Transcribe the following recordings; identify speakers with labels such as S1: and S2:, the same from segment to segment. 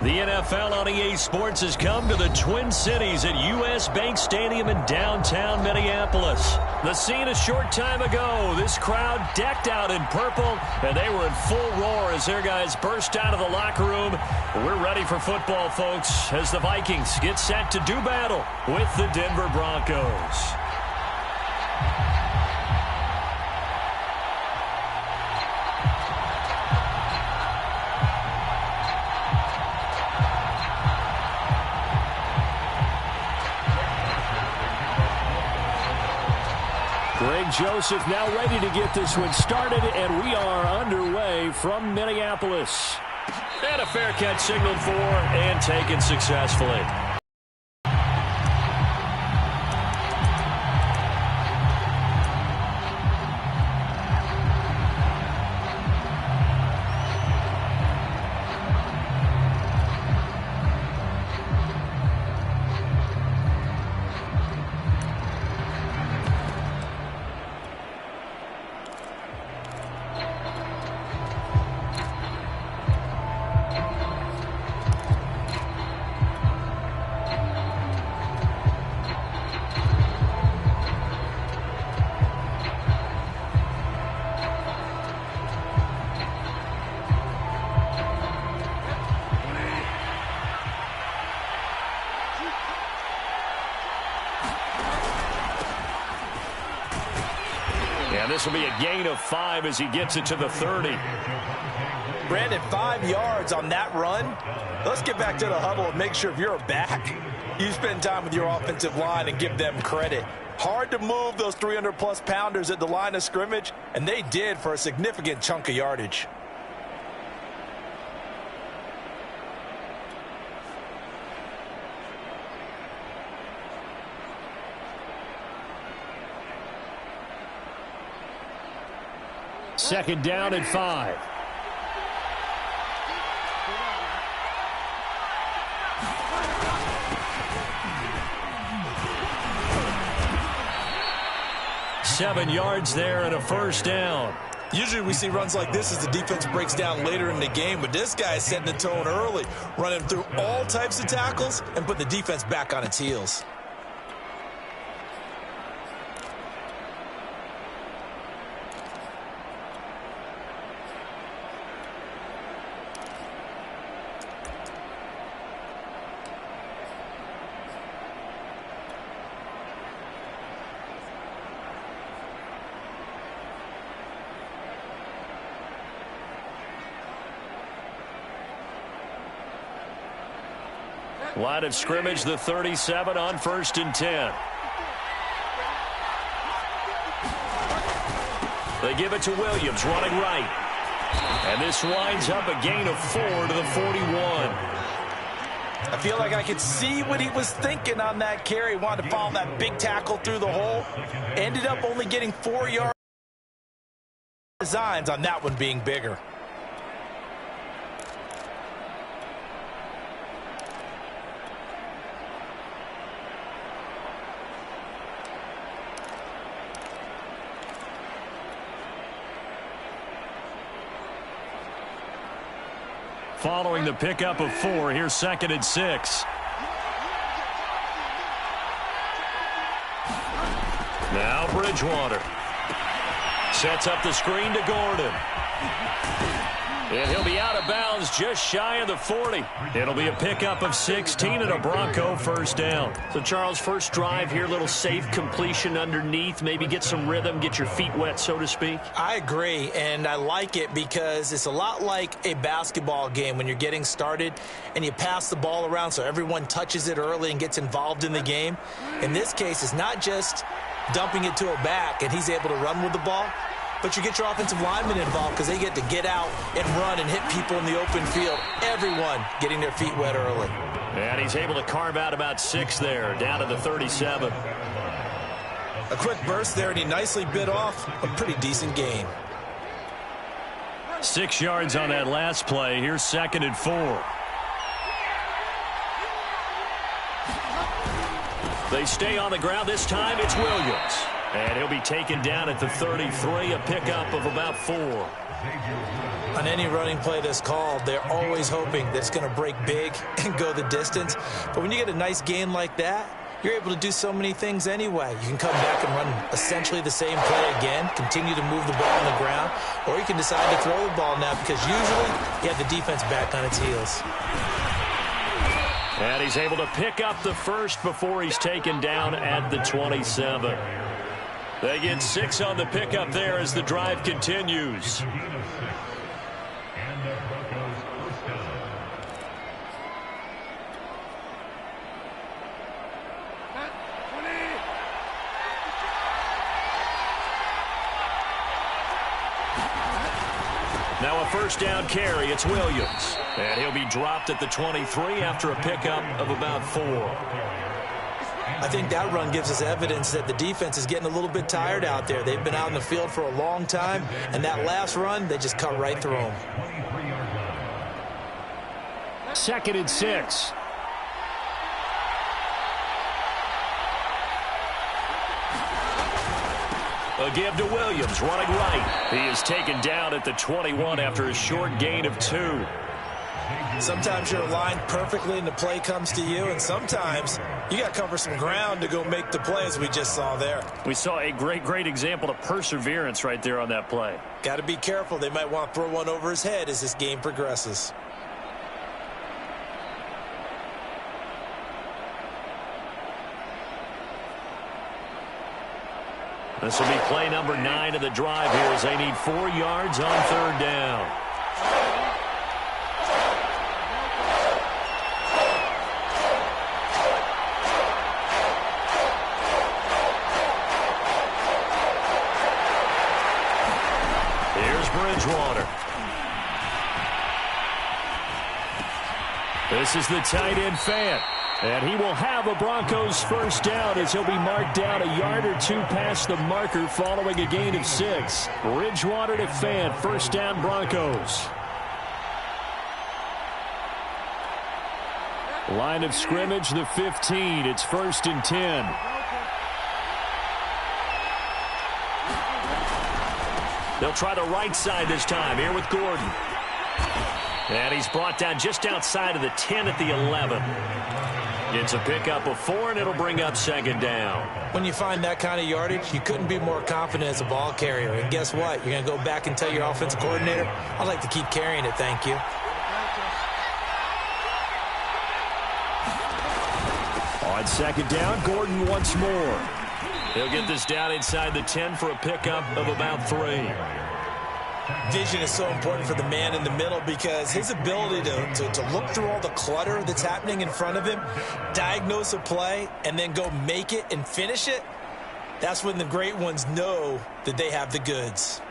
S1: The NFL on EA Sports has come to the Twin Cities at U.S. Bank Stadium in downtown Minneapolis. The scene a short time ago, this crowd decked out in purple, and they were in full roar as their guys burst out of the locker room. We're ready for football, folks, as the Vikings get set to do battle with the Denver Broncos. Greg Joseph now ready to get this one started, and we are underway from Minneapolis. And a fair catch signaled for and taken successfully. And this will be a gain of 5 as he gets it to the 30.
S2: Brandon, 5 yards on that run. Let's get back to the huddle and make sure if you're back, you spend time with your offensive line and give them credit. Hard to move those 300-plus pounders at the line of scrimmage, and they did for a significant chunk of yardage.
S1: Second down and 5. Seven yards there and a first down.
S2: Usually we see runs like this as the defense breaks down later in the game, but this guy is setting the tone early, running through all types of tackles and put the defense back on its heels.
S1: Line of scrimmage, the 37 on 1st and 10. They give it to Williams, running right. And this winds up a gain of 4 to the 41.
S2: I feel like I could see what he was thinking on that carry. Wanted to follow that big tackle through the hole. Ended up only getting 4 yards. Designs on that one being bigger.
S1: Following the pickup of 4, here's 2nd and 6. Now Bridgewater. Sets up the screen to Gordon. And he'll be out of bounds just shy of the 40. It'll be a pickup of 16 and a Bronco first down.
S3: So, Charles, first drive here, little safe completion underneath. Maybe get some rhythm, get your feet wet, so to speak.
S2: I agree, and I like it because it's a lot like a basketball game when you're getting started and you pass the ball around so everyone touches it early and gets involved in the game. In this case, it's not just dumping it to a back and he's able to run with the ball, but you get your offensive linemen involved because they get to get out and run and hit people in the open field. Everyone getting their feet wet early.
S1: And he's able to carve out about 6 there, down to the 37.
S2: A quick burst there, and he nicely bit off a pretty decent gain.
S1: 6 yards on that last play. Here's 2nd and 4. They stay on the ground. This time it's Williams. And he'll be taken down at the 33, a pickup of about 4.
S2: On any running play that's called, they're always hoping that it's going to break big and go the distance. But when you get a nice gain like that, you're able to do so many things anyway. You can come back and run essentially the same play again, continue to move the ball on the ground, or you can decide to throw the ball now because usually you have the defense back on its heels.
S1: And he's able to pick up the first before he's taken down at the 27. They get 6 on the pickup there as the drive continues. Now a first down carry. It's Williams. And he'll be dropped at the 23 after a pickup of about 4.
S2: I think that run gives us evidence that the defense is getting a little bit tired out there. They've been out in the field for a long time, and that last run, they just cut right through them.
S1: 2nd and 6. A give to Williams, running right. He is taken down at the 21 after a short gain of 2.
S2: Sometimes you're aligned perfectly and the play comes to you, and sometimes you got to cover some ground to go make the play, as we just saw there.
S1: We saw a great example of perseverance right there on that play.
S2: Got to be careful. They might want to throw one over his head as this game progresses.
S1: This will be play number 9 of the drive here as they need 4 yards on 3rd down. Here's Bridgewater. This is the tight end Fant. And he will have a Broncos first down as he'll be marked down a yard or 2 past the marker following a gain of 6. Bridgewater to Fant, first down Broncos. Line of scrimmage, the 15. It's 1st and 10. They'll try the right side this time here with Gordon. And he's brought down just outside of the 10 at the 11. It's a pickup of 4, and it'll bring up 2nd down.
S2: When you find that kind of yardage, you couldn't be more confident as a ball carrier. And guess what? You're going to go back and tell your offensive coordinator, I'd like to keep carrying it, thank you.
S1: On 2nd down, Gordon once more. He'll get this down inside the 10 for a pickup of about 3.
S2: Vision is so important for the man in the middle because his ability to look through all the clutter that's happening in front of him, diagnose a play, and then go make it and finish it, that's when the great ones know that they have the goods.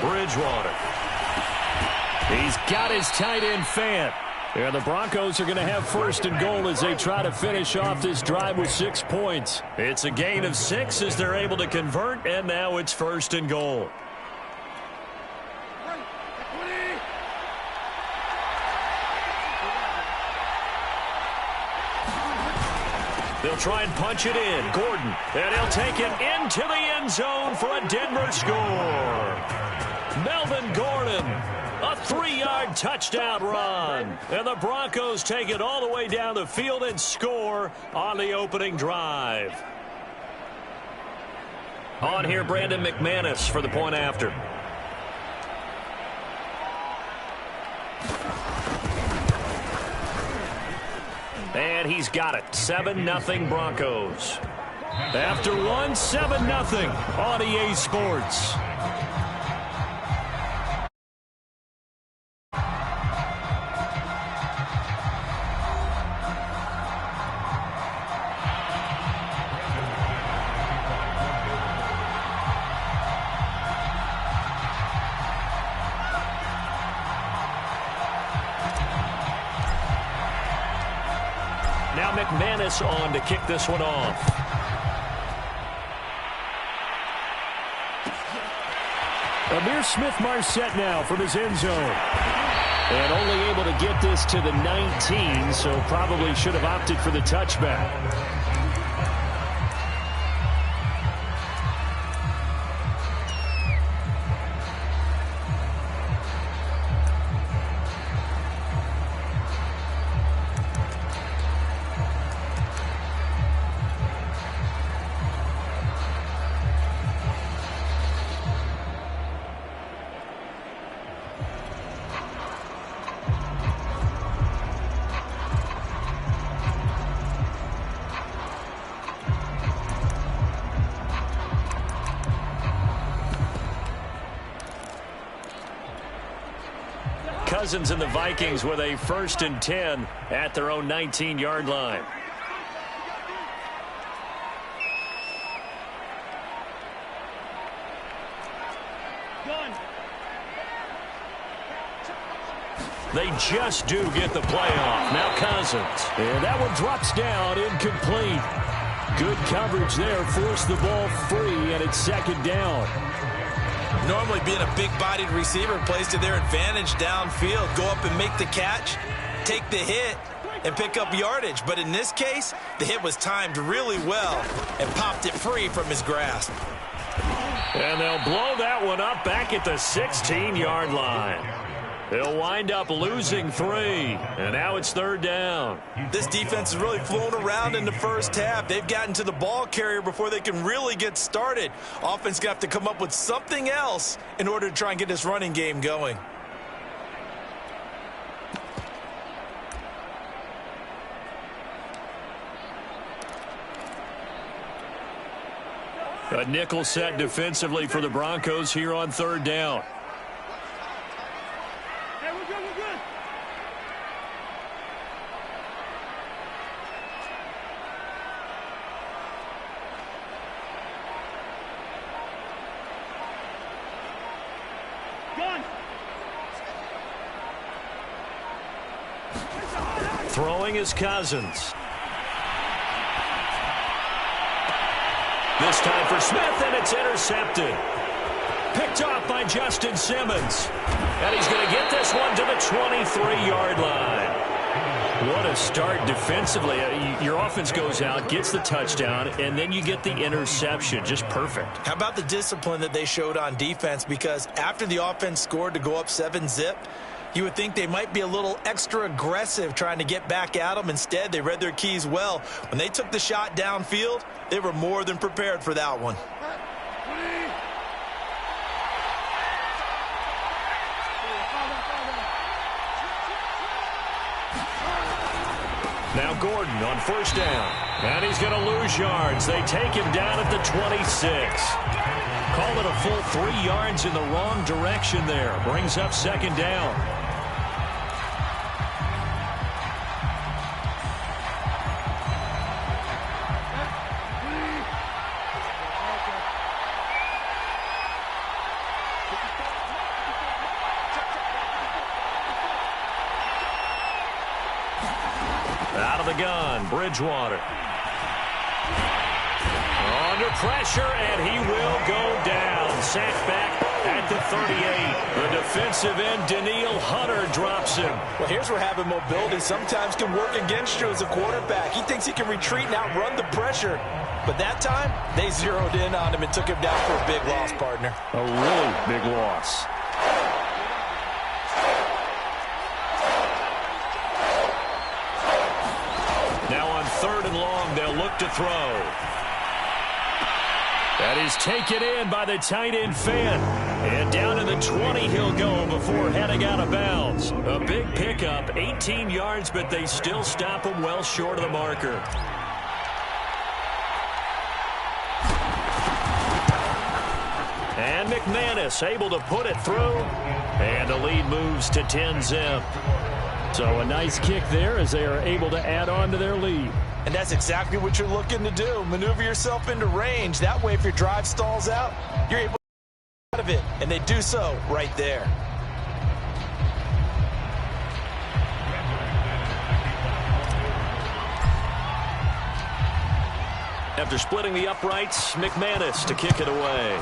S1: Bridgewater. He's got his tight end Fant. And the Broncos are going to have 1st and goal as they try to finish off this drive with 6 points. It's a gain of 6 as they're able to convert, and now it's 1st and goal. They'll try and punch it in. Gordon, and he'll take it into the end zone for a Denver score. Melvin Gordon, a 3-yard touchdown run. And the Broncos take it all the way down the field and score on the opening drive. On here, Brandon McManus for the point after. And he's got it. 7-0 Broncos. After one, 7-0 on EA Sports. Now McManus on to kick this one off. Amir Smith-Marset now from his end zone. And only able to get this to the 19, so probably should have opted for the touchback. Cousins and the Vikings with a 1st and 10 at their own 19-yard line. They just do get the playoff. Now Cousins. And that one drops down, incomplete. Good coverage there. Forced the ball free, and it's 2nd down.
S2: Normally being a big-bodied receiver plays to their advantage downfield. Go up and make the catch, take the hit, and pick up yardage. But in this case, the hit was timed really well and popped it free from his grasp.
S1: And they'll blow that one up back at the 16-yard line. They'll wind up losing 3, and now it's 3rd down.
S2: This defense has really flown around in the first half. They've gotten to the ball carrier before they can really get started. Offense got to come up with something else in order to try and get this running game going.
S1: A nickel set defensively for the Broncos here on 3rd down. Throwing is Cousins. This time for Smith, and it's intercepted. Picked off by Justin Simmons. And he's going to get this one to the 23-yard line. What a start defensively. Your offense goes out, gets the touchdown, and then you get the interception. Just perfect.
S2: How about the discipline that they showed on defense? Because after the offense scored to go up 7-zip, you would think they might be a little extra aggressive trying to get back at them. Instead, they read their keys well. When they took the shot downfield, they were more than prepared for that one.
S1: Now Gordon on 1st down. And he's going to lose yards. They take him down at the 26. Call it a full 3 yards in the wrong direction there. Brings up 2nd down. Out of the gun, Bridgewater. Under pressure, and he will go down. Sacked back at the 38. The defensive end, Danielle Hunter, drops him.
S2: Well, here's where having mobility sometimes can work against you as a quarterback. He thinks he can retreat and outrun the pressure. But that time, they zeroed in on him and took him down for a big loss, partner.
S1: A really big loss. Now on 3rd and long, they'll look to throw. That is taken in by the tight end Fant. And down to the 20 he'll go before heading out of bounds. A big pickup, 18 yards, but they still stop him well short of the marker. And McManus able to put it through. And the lead moves to 10-zip. So a nice kick there as they are able to add on to their lead.
S2: And that's exactly what you're looking to do. Maneuver yourself into range. That way, if your drive stalls out, you're able to get out of it. And they do so right there.
S1: After splitting the uprights, McManus to kick it away.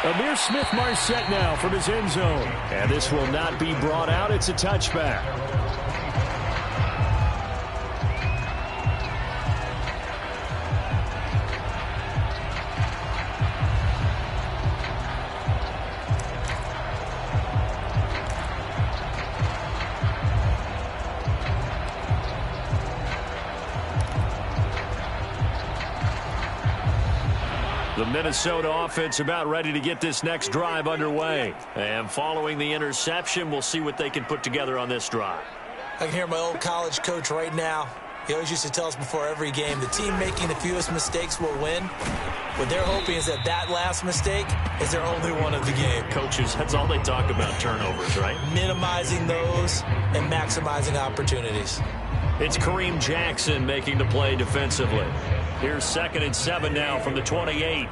S1: Amir Smith-Marset now from his end zone. And this will not be brought out. It's a touchback. The Minnesota offense about ready to get this next drive underway. And following the interception, we'll see what they can put together on this drive.
S2: I can hear my old college coach right now. He always used to tell us before every game, the team making the fewest mistakes will win. What they're hoping is that that last mistake is their only one of the game.
S3: Coaches, that's all they talk about, turnovers, right?
S2: Minimizing those and maximizing opportunities.
S1: It's Kareem Jackson making the play defensively. Here's 2nd and 7 now from the 28.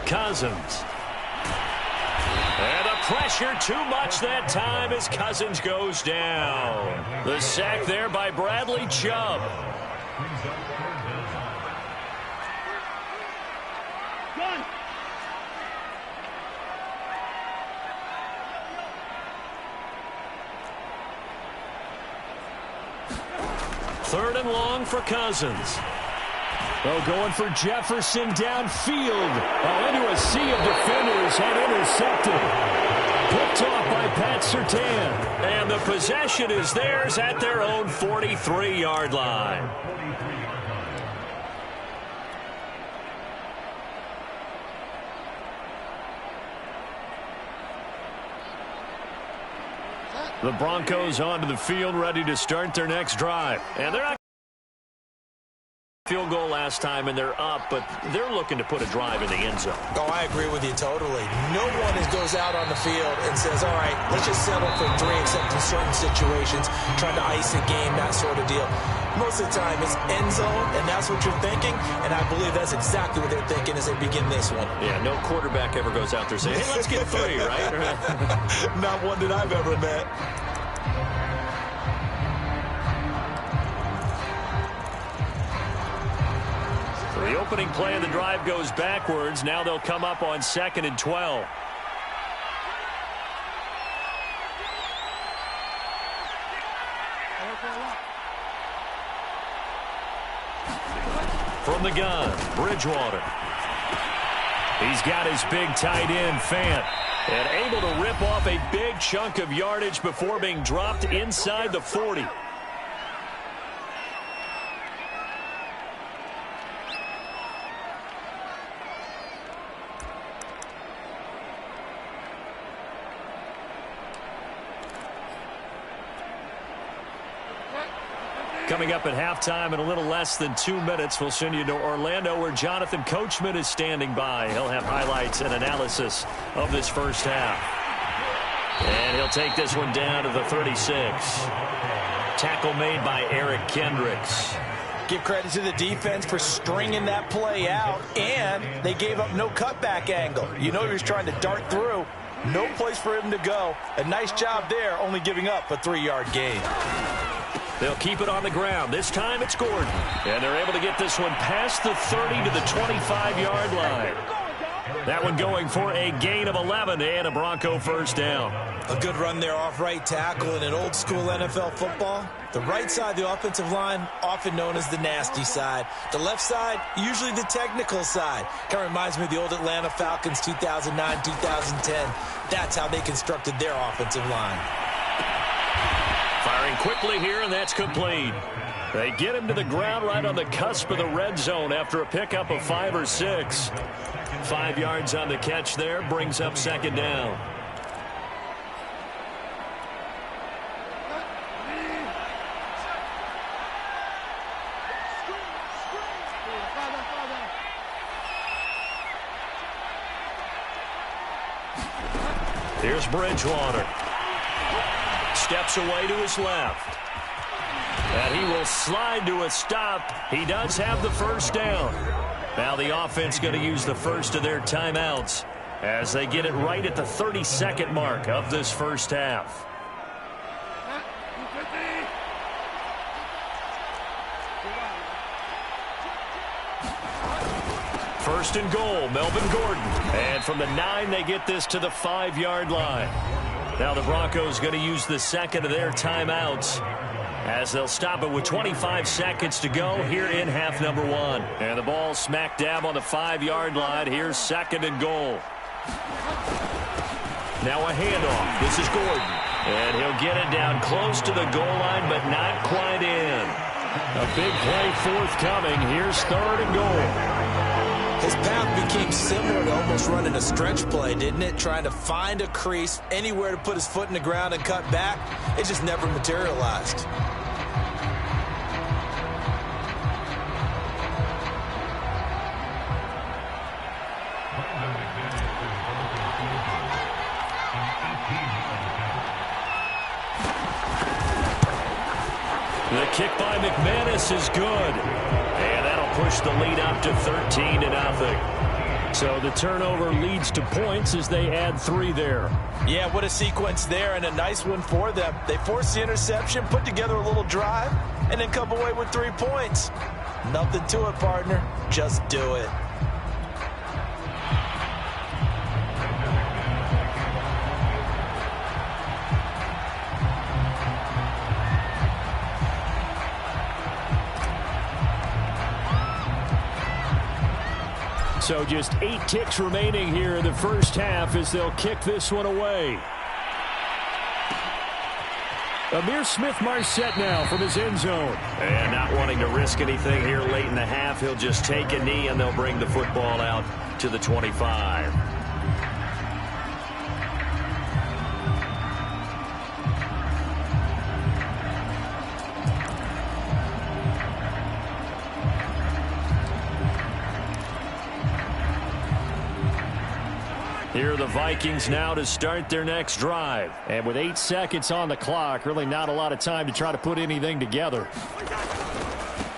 S1: Cousins. And the pressure too much that time as Cousins goes down. The sack there by Bradley Chubb. Third and long for Cousins. Oh, going for Jefferson downfield. Oh, into a sea of defenders and intercepted. Picked off by Pat Surtain. And the possession is theirs at their own 43-yard line. The Broncos onto the field, ready to start their next drive. And they're not field goal last time, and they're up, but they're looking to put a drive in the end zone.
S2: Oh, I agree with you totally. No one goes out on the field and says, all right, let's just settle for 3, except in certain situations, trying to ice a game, that sort of deal. Most of the time, it's end zone, and that's what you're thinking, and I believe that's exactly what they're thinking as they begin this one.
S1: Yeah, no quarterback ever goes out there saying, hey, let's get 3, right?
S2: Not one that I've ever met.
S1: The opening play of the drive goes backwards. Now they'll come up on 2nd and 12. From the gun, Bridgewater. He's got his big tight end, Fant. And able to rip off a big chunk of yardage before being dropped inside the 40. Coming up at halftime in a little less than 2 minutes, we'll send you to Orlando where Jonathan Coachman is standing by. He'll have highlights and analysis of this first half. And he'll take this one down to the 36. Tackle made by Eric Kendricks.
S2: Give credit to the defense for stringing that play out, and they gave up no cutback angle. You know he was trying to dart through. No place for him to go. A nice job there, only giving up a 3-yard gain.
S1: They'll keep it on the ground. This time it's Gordon. And they're able to get this one past the 30 to the 25-yard line. That one going for a gain of 11 and a Bronco first down.
S2: A good run there off right tackle in an old-school NFL football. The right side, the offensive line, often known as the nasty side. The left side, usually the technical side. Kind of reminds me of the old Atlanta Falcons 2009, 2010. That's how they constructed their offensive line.
S1: Firing quickly here, and that's complete. They get him to the ground right on the cusp of the red zone after a pickup of 5 or 6. 5 yards on the catch there, brings up 2nd down. Here's Bridgewater. Steps away to his left. And he will slide to a stop. He does have the first down. Now the offense going to use the first of their timeouts as they get it right at the 32nd mark of this first half. First and goal, Melvin Gordon. And from the 9, they get this to the 5-yard line. Now the Broncos going to use the second of their timeouts as they'll stop it with 25 seconds to go here in half number 1. And the ball smack dab on the 5-yard line. Here's second and goal. Now a handoff. This is Gordon. And he'll get it down close to the goal line, but not quite in. A big play forthcoming. Here's third and goal.
S2: His path became similar to almost running a stretch play, didn't it? Trying to find a crease, anywhere to put his foot in the ground and cut back. It just never materialized.
S1: The kick by McManus is good. And that'll push the lead up to 13-0. So the turnover leads to points as they add 3 there.
S2: Yeah, what a sequence there, and a nice one for them. They force the interception, put together a little drive, and then come away with 3 points. Nothing to it, partner. Just do it.
S1: So just 8 ticks remaining here in the first half as they'll kick this one away. Amir Smith-Marset now from his end zone. And not wanting to risk anything here late in the half, he'll just take a knee and they'll bring the football out to the 25. Here are the Vikings now to start their next drive. And with 8 seconds on the clock, really not a lot of time to try to put anything together.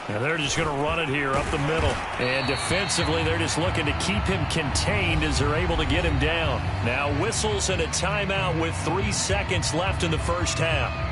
S1: And they're just going to run it here up the middle. And defensively, they're just looking to keep him contained as they're able to get him down. Now whistles and a timeout with 3 seconds left in the first half.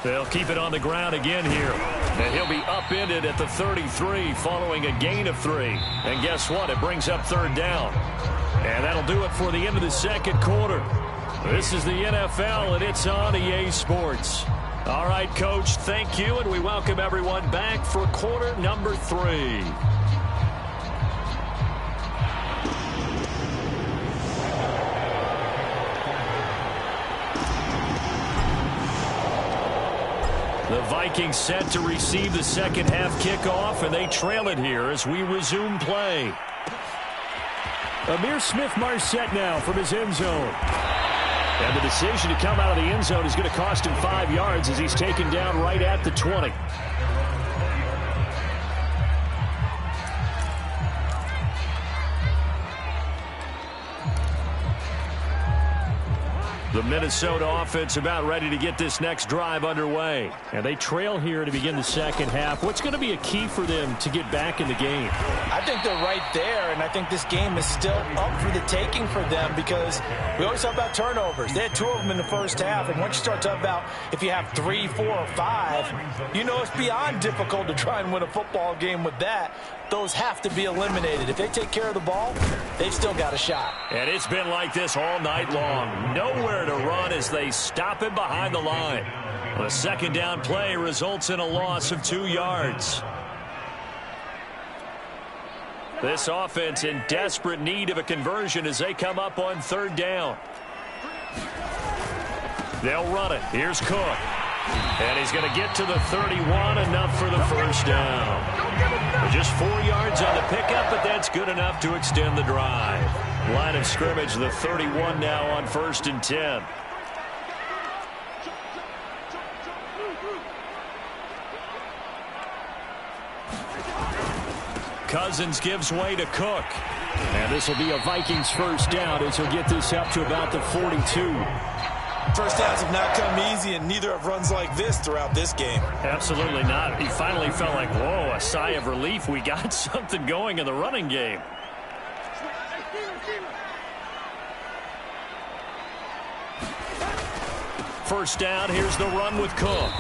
S1: They'll keep it on the ground again here. And he'll be upended at the 33 following a gain of 3. And guess what? It brings up third down. And that'll do it for the end of the second quarter. This is the NFL, and it's on EA Sports. All right, Coach, thank you, and we welcome everyone back for quarter number 3. The Vikings set to receive the second half kickoff, and they trail it here as we resume play. Amir Smith-Marset now from his end zone. And the decision to come out of the end zone is going to cost him 5 yards as he's taken down right at the 20. The Minnesota offense about ready to get this next drive underway. And they trail here to begin the second half. What's going to be a key for them to get back in the game?
S2: I think they're right there, and I think this game is still up for the taking for them because we always talk about turnovers. They had 2 of them in the first half, and once you start talking about if you have 3, 4, or 5, you know it's beyond difficult to try and win a football game with that. Those have to be eliminated. If they take care of the ball, they've still got a shot.
S1: And it's been like this all night long. Nowhere to run as they stop him behind the line. The second down play results in a loss of 2 yards. This offense in desperate need of a conversion as they come up on third down. They'll run it. Here's Cook. And he's going to get to the 31, enough for the first down. Just 4 yards on the pickup, but that's good enough to extend the drive. Line of scrimmage, the 31 now on 1st and 10. Cousins gives way to Cook.
S3: And this will be a Vikings first down as he'll get this up to about the 42.
S2: First downs have not come easy, and neither have runs like this throughout this game.
S1: Absolutely not. He finally felt like, whoa, a sigh of relief. We got something going in the running game. First down, here's the run with Cook.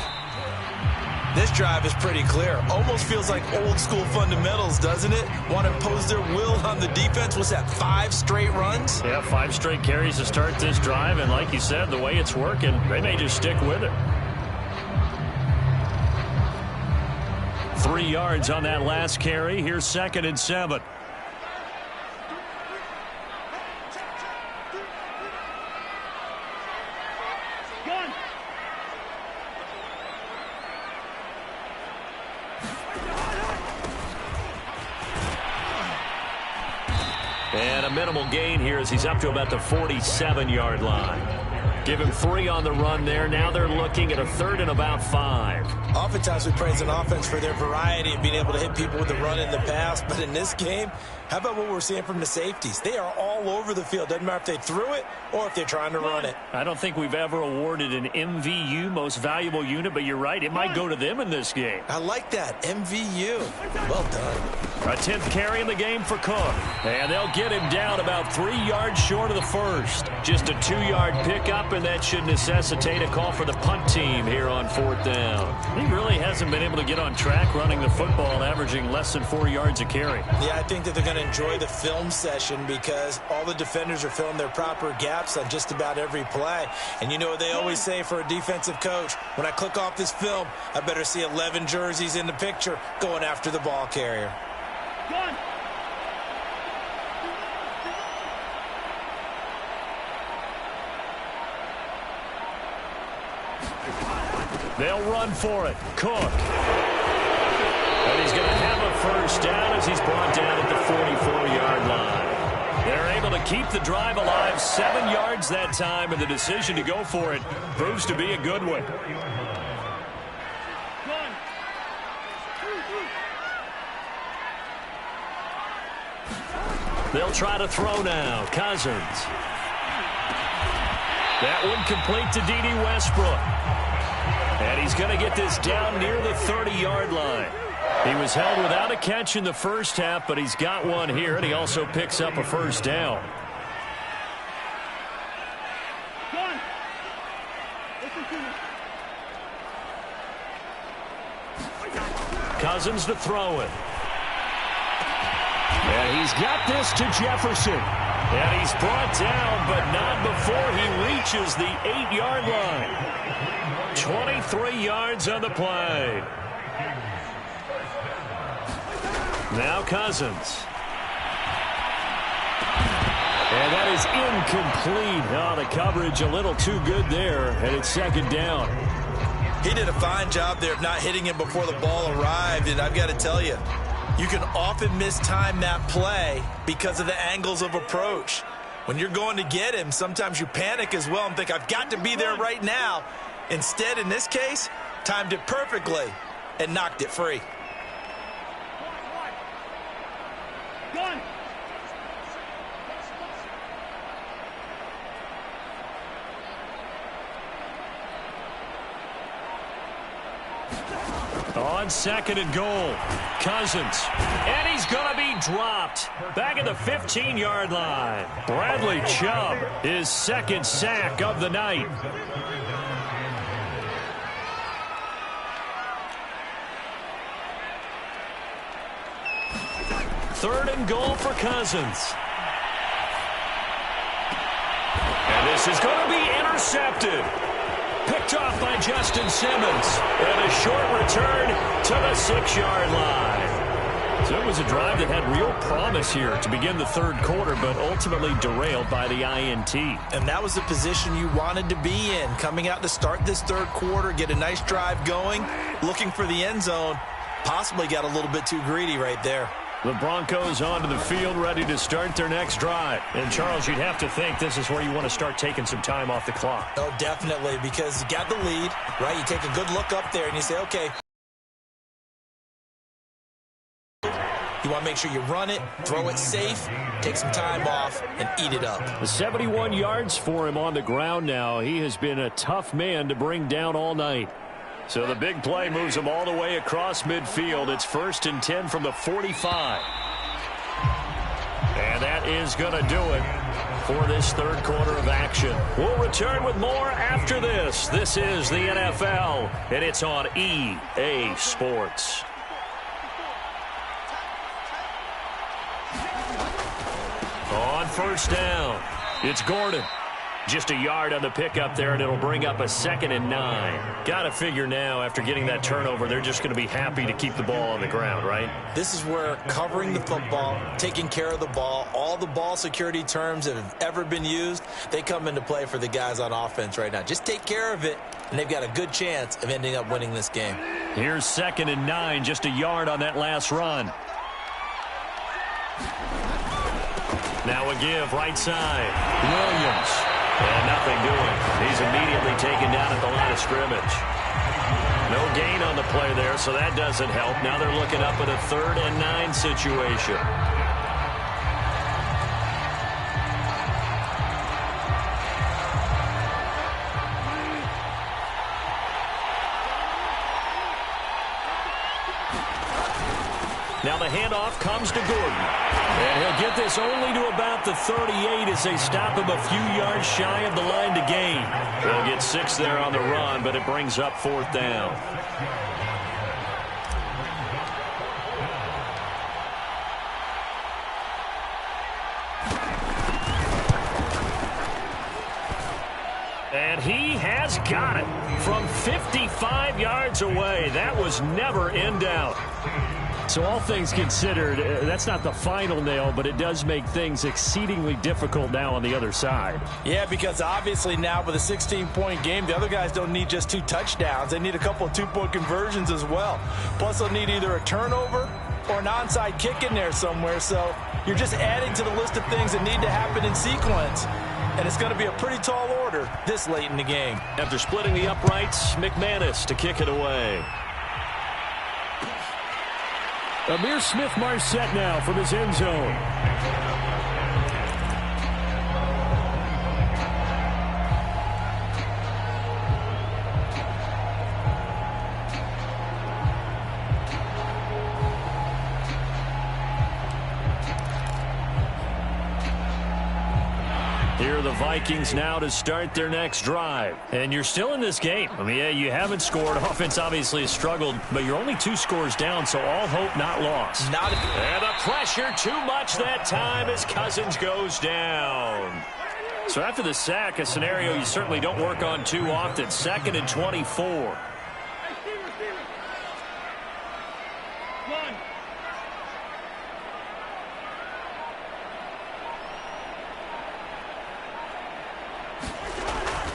S2: This drive is pretty clear. Almost feels like old school fundamentals, doesn't it? Want to impose their will on the defense. Was that 5 straight runs?
S1: Yeah, 5 straight carries to start this drive. And like you said, the way it's working, they may just stick with it. 3 yards on that last carry. Here's 2nd and 7. And a minimal gain here as he's up to about the 47-yard line. Give him 3 on the run there. Now they're looking at a 3rd and about 5.
S2: Oftentimes we praise an offense for their variety of being able to hit people with the run in the pass. But in this game, how about what we're seeing from the safeties? They are all over the field. Doesn't matter if they threw it or if they're trying to run it.
S1: I don't think we've ever awarded an MVU, most valuable unit, but you're right. It might go to them in this game.
S2: I like that. MVU. Well done.
S1: A 10th carry in the game for Cook. And they'll get him down about 3 yards short of the first. Just a 2-yard pickup, and that should necessitate a call for the punt team here on 4th down. He really hasn't been able to get on track running the football, averaging less than 4 yards a carry.
S2: Yeah, I think that they're going to enjoy the film session because all the defenders are filling their proper gaps on just about every play. And you know what they always say for a defensive coach? When I click off this film, I better see 11 jerseys in the picture going after the ball carrier.
S1: They'll run for it. Cook. And he's going to have a first down as he's brought down at the 44-yard line. They're able to keep the drive alive, 7 yards that time, and the decision to go for it proves to be a good one. They'll try to throw now. Cousins. That one complete to D.D. Westbrook. And he's going to get this down near the 30-yard line. He was held without a catch in the first half, but he's got one here, and he also picks up a first down. Cousins to throw it. And he's got this to Jefferson. And he's brought down, but not before he reaches the 8-yard line. 23 yards on the play. Now Cousins. And that is incomplete. Oh, the coverage a little too good there, and it's 2nd down.
S2: He did a fine job there of not hitting him before the ball arrived, and I've got to tell you, you can often mistime that play because of the angles of approach. When you're going to get him, sometimes you panic as well and think, I've got to be there right now. Instead, in this case, timed it perfectly and knocked it free.
S1: On 2nd and goal, Cousins. And he's going to be dropped back at the 15-yard line. Bradley Chubb, his 2nd sack of the night. Third and goal for Cousins. And this is going to be intercepted. Picked off by Justin Simmons. And a short return to the 6-yard line. So it was a drive that had real promise here to begin the 3rd quarter, but ultimately derailed by the INT.
S2: And that was the position you wanted to be in. Coming out to start this 3rd quarter, get a nice drive going, looking for the end zone. Possibly got a little bit too greedy right there.
S1: The Broncos onto the field, ready to start their next drive. And, Charles, you'd have to think this is where you want to start taking some time off the clock.
S2: Oh, definitely, because you got the lead, right? You take a good look up there and you say, okay, you want to make sure you run it, throw it safe, take some time off, and eat it up.
S1: 71 yards for him on the ground now. He has been a tough man to bring down all night. So the big play moves him all the way across midfield. It's 1st and 10 from the 45. And that is going to do it for this third quarter of action. We'll return with more after this. This is the NFL, and it's on EA Sports. On first down, it's Gordon. Just a yard on the pickup there, and it'll bring up a 2nd and 9. Got to figure now, after getting that turnover, they're just going to be happy to keep the ball on the ground, right?
S2: This is where covering the football, taking care of the ball, all the ball security terms that have ever been used, they come into play for the guys on offense right now. Just take care of it, and they've got a good chance of ending up winning this game.
S1: Here's 2nd and 9, just a yard on that last run. Now a give, right side. Williams. And nothing doing. He's immediately taken down at the line of scrimmage. No gain on the play there, so that doesn't help. Now they're looking up at a 3rd and 9 situation. Now the handoff comes to Gordon. And he'll get this only to about the 38 as they stop him a few yards shy of the line to gain. They'll get 6 there on the run, but it brings up 4th down. And he has got it from 55 yards away. That was never in doubt. So all things considered, that's not the final nail, but it does make things exceedingly difficult now on the other side.
S2: Yeah, because obviously now with a 16-point game, the other guys don't need just 2 touchdowns. They need a couple of 2-point conversions as well. Plus, they'll need either a turnover or an onside kick in there somewhere. So you're just adding to the list of things that need to happen in sequence. And it's going to be a pretty tall order this late in the game.
S1: After splitting the uprights, McManus to kick it away. Amir Smith-Marset now from his end zone. Here are the Vikings now to start their next drive. And you're still in this game. I mean, yeah, you haven't scored. Offense obviously has struggled, but you're only 2 scores down, so all hope not lost. And the pressure too much that time as Cousins goes down. So after the sack, a scenario you certainly don't work on too often. 2nd and 24.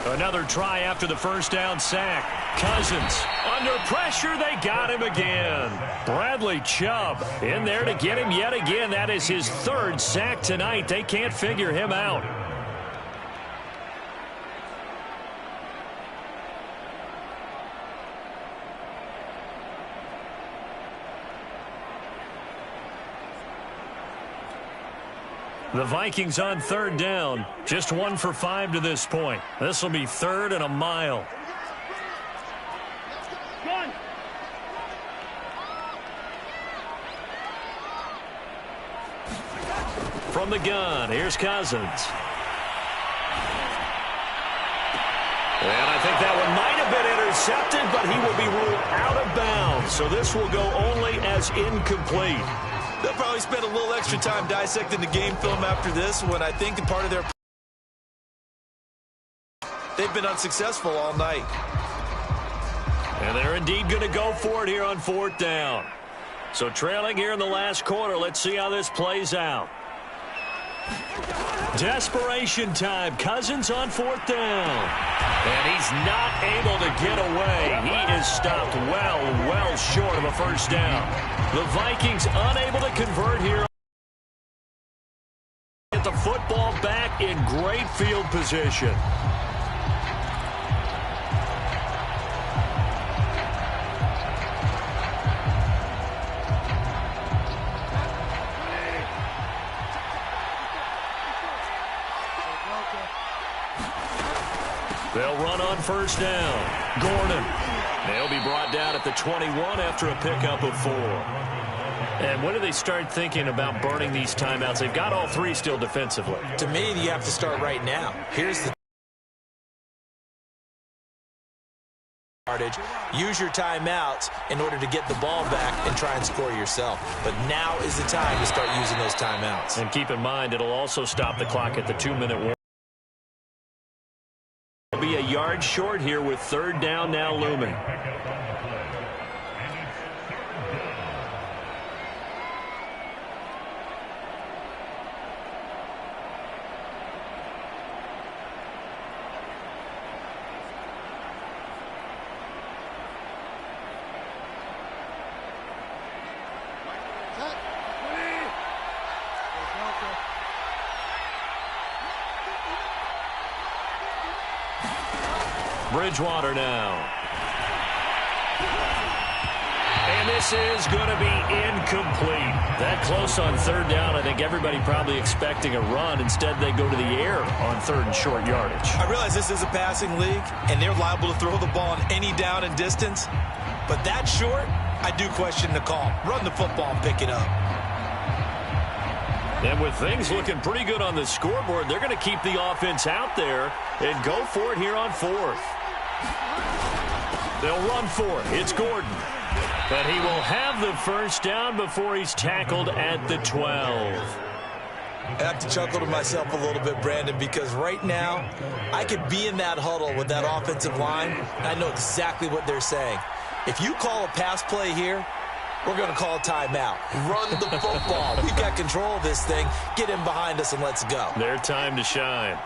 S1: Another try after the first down sack. Cousins under pressure. They got him again. Bradley Chubb in there to get him yet again. That is his 3rd sack tonight. They can't figure him out. The Vikings on 3rd down. Just 1 for 5 to this point. This will be 3rd and a mile. From the gun, here's Cousins. And I think that one might have been intercepted, but he will be ruled out of bounds. So this will go only as incomplete.
S2: They'll probably spend a little extra time dissecting the game film after this when I think part of their they've been unsuccessful all night.
S1: And they're indeed going to go for it here on 4th down. So trailing here in the last quarter, let's see how this plays out. Desperation time. Cousins on 4th down. And he's not able to get away. He is stopped well short of a first down. The Vikings unable to convert here. Get the football back in great field position. They'll run on 1st down. Gordon. They'll be brought down at the 21 after a pickup of 4. And when do they start thinking about burning these timeouts? They've got all 3 still defensively.
S2: To me, you have to start right now. Here's the yardage. Use your timeouts in order to get the ball back and try and score yourself. But now is the time to start using those timeouts.
S1: And keep in mind, it'll also stop the clock at the 2-minute warning. They'll be a yard short here with 3rd down now looming. Bridgewater now. And this is going to be incomplete. That close on 3rd down, I think everybody probably expecting a run. Instead, they go to the air on 3rd and short yardage.
S2: I realize this is a passing league, and they're liable to throw the ball on any down and distance. But that short, I do question the call. Run the football and pick it up.
S1: And with things looking pretty good on the scoreboard, they're going to keep the offense out there and go for it here on 4th. They'll run for it. It's Gordon. But he will have the first down before he's tackled at the 12.
S2: I have to chuckle to myself a little bit, Brandon, because right now I could be in that huddle with that offensive line, and I know exactly what they're saying. If you call a pass play here, we're going to call a timeout. Run the football. We've got control of this thing. Get in behind us and let's go.
S1: Their time to shine.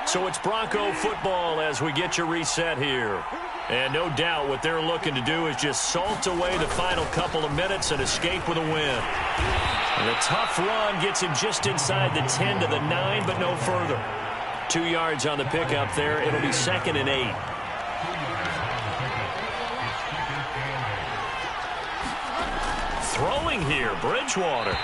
S1: So it's Bronco football as we get you reset here. And no doubt what they're looking to do is just salt away the final couple of minutes and escape with a win. And a tough run gets him just inside the 10 to the 9, but no further. 2 yards on the pickup there. It'll be 2nd and 8. Throwing here, Bridgewater.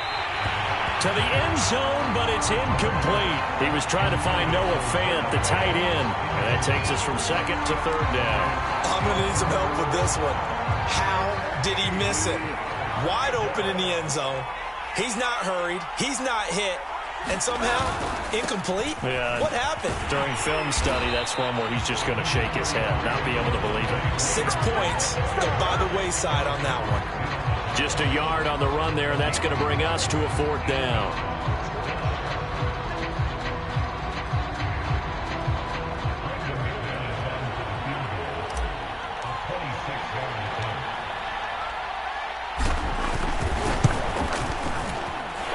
S1: To the end zone, but it's incomplete. He was trying to find Noah Fant, the tight end. And that takes us from 2nd to 3rd down.
S2: I'm going to need some help with this one. How did he miss it? Wide open in the end zone. He's not hurried. He's not hit. And somehow, incomplete?
S1: Yeah.
S2: What happened?
S1: During film study, that's one where he's just going to shake his head, not be able to believe it.
S2: 6 points go by the wayside on that one.
S1: Just a yard on the run there, and that's going to bring us to a 4th down.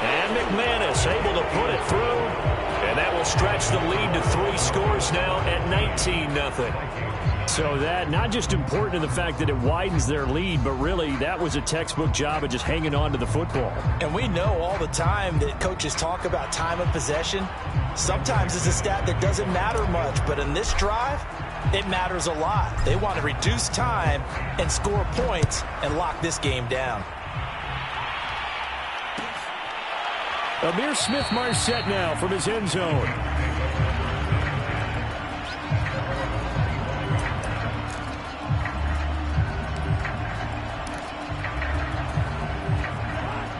S1: And McManus able to put it through, and that will stretch the lead to 3 scores now at 19-0. So that, not just important in the fact that it widens their lead, but really that was a textbook job of just hanging on to the football.
S2: And we know all the time that coaches talk about time of possession. Sometimes it's a stat that doesn't matter much, but in this drive, it matters a lot. They want to reduce time and score points and lock this game down.
S1: Amir Smith-Marset now from his end zone.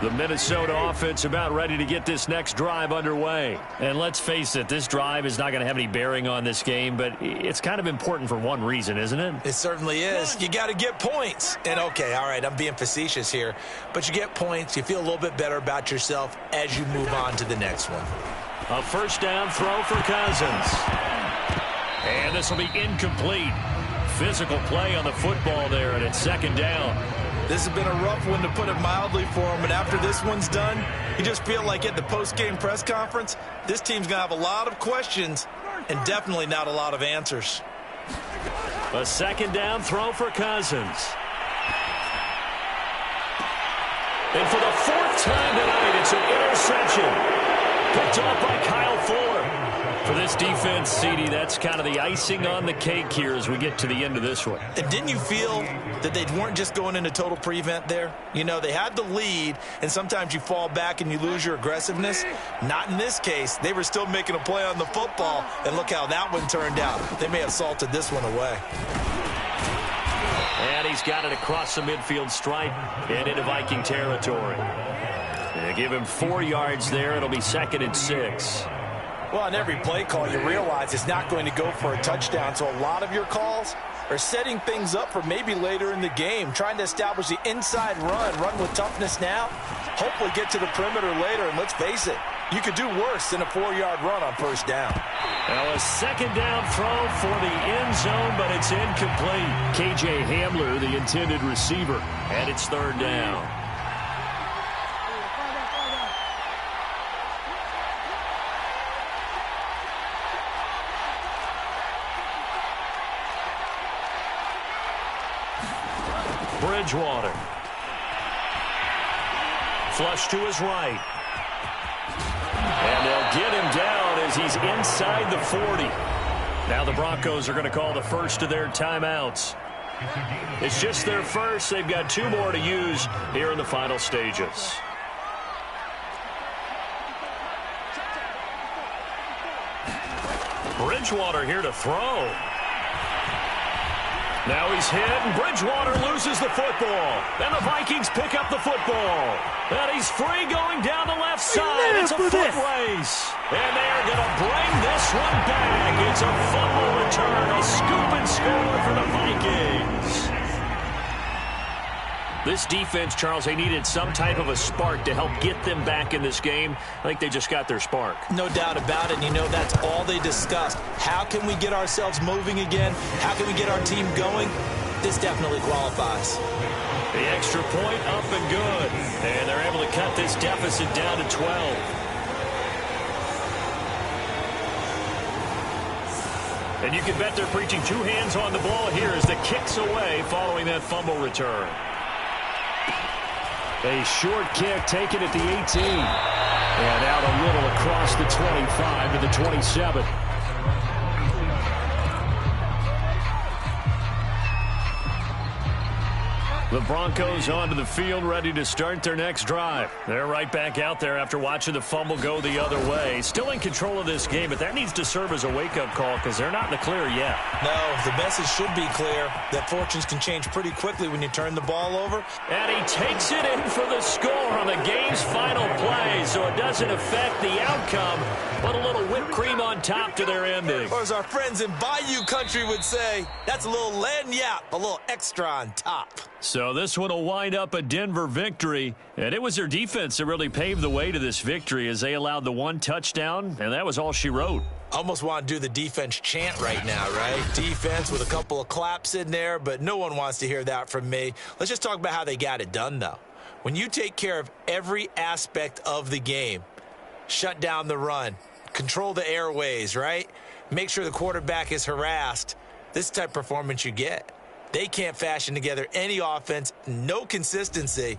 S1: The Minnesota offense about ready to get this next drive underway. And let's face it, this drive is not going to have any bearing on this game, but it's kind of important for one reason, isn't it?
S2: It certainly is. You got to get points. And, okay, all right, I'm being facetious here, but you get points, you feel a little bit better about yourself as you move on to the next one.
S1: A first down throw for Cousins. And this will be incomplete. Physical play on the football there, and it's 2nd down.
S2: This has been a rough one, to put it mildly, for him. And after this one's done, you just feel like at the post-game press conference, this team's going to have a lot of questions and definitely not a lot of answers.
S1: A second down throw for Cousins. And for the fourth time tonight, it's an interception. Picked off by Kyle Fuller. For this defense, CD, that's kind of the icing on the cake here as we get to the end of this one.
S2: And didn't you feel that they weren't just going into total prevent there? You know, they had the lead, and sometimes you fall back and you lose your aggressiveness. Not in this case. They were still making a play on the football, and look how that one turned out. They may have salted this one away.
S1: And he's got it across the midfield stripe and into Viking territory. They give him 4 yards there. It'll be 2nd and 6.
S2: Well, on every play call, you realize it's not going to go for a touchdown. So a lot of your calls are setting things up for maybe later in the game, trying to establish the inside run with toughness now, hopefully get to the perimeter later. And let's face it, you could do worse than a 4-yard run on first down.
S1: Now a second down throw for the end zone, but it's incomplete. KJ Hamler, the intended receiver, and it's 3rd down. Bridgewater. Flush to his right. And they'll get him down as he's inside the 40. Now the Broncos are going to call the first of their timeouts. It's just their first. They've got 2 more to use here in the final stages. Bridgewater here to throw. Now he's hit, and Bridgewater loses the football. And the Vikings pick up the football. And he's free going down the left side. It's a foot race. And they're going to bring this one back. It's a fumble return, a scoop and score for the Vikings. This defense, Charles, they needed some type of a spark to help get them back in this game. I think they just got their spark.
S2: No doubt about it. And you know, that's all they discussed. How can we get ourselves moving again? How can we get our team going? This definitely qualifies.
S1: The extra point up and good. And they're able to cut this deficit down to 12. And you can bet they're preaching 2 hands on the ball here as the kick's away following that fumble return. A short kick taken at the 18. And out a little across the 25 to the 27. The Broncos onto the field, ready to start their next drive. They're right back out there after watching the fumble go the other way. Still in control of this game, but that needs to serve as a wake-up call because they're not in the clear yet.
S2: No, the message should be clear that fortunes can change pretty quickly when you turn the ball over.
S1: And he takes it in for the score on the game's final play, so it doesn't affect the outcome, but a little whipped cream on top to their ending.
S2: Or as our friends in Bayou Country would say, that's a little lagniappe, a little extra on top.
S1: So this one will wind up a Denver victory, and it was their defense that really paved the way to this victory as they allowed the 1 touchdown, and that was all she wrote.
S2: Almost want to do the defense chant right now, right? Defense with a couple of claps in there, but no one wants to hear that from me. Let's just talk about how they got it done, though. When you take care of every aspect of the game, shut down the run, control the airways, right? Make sure the quarterback is harassed. This type of performance you get. They can't fashion together any offense, no consistency.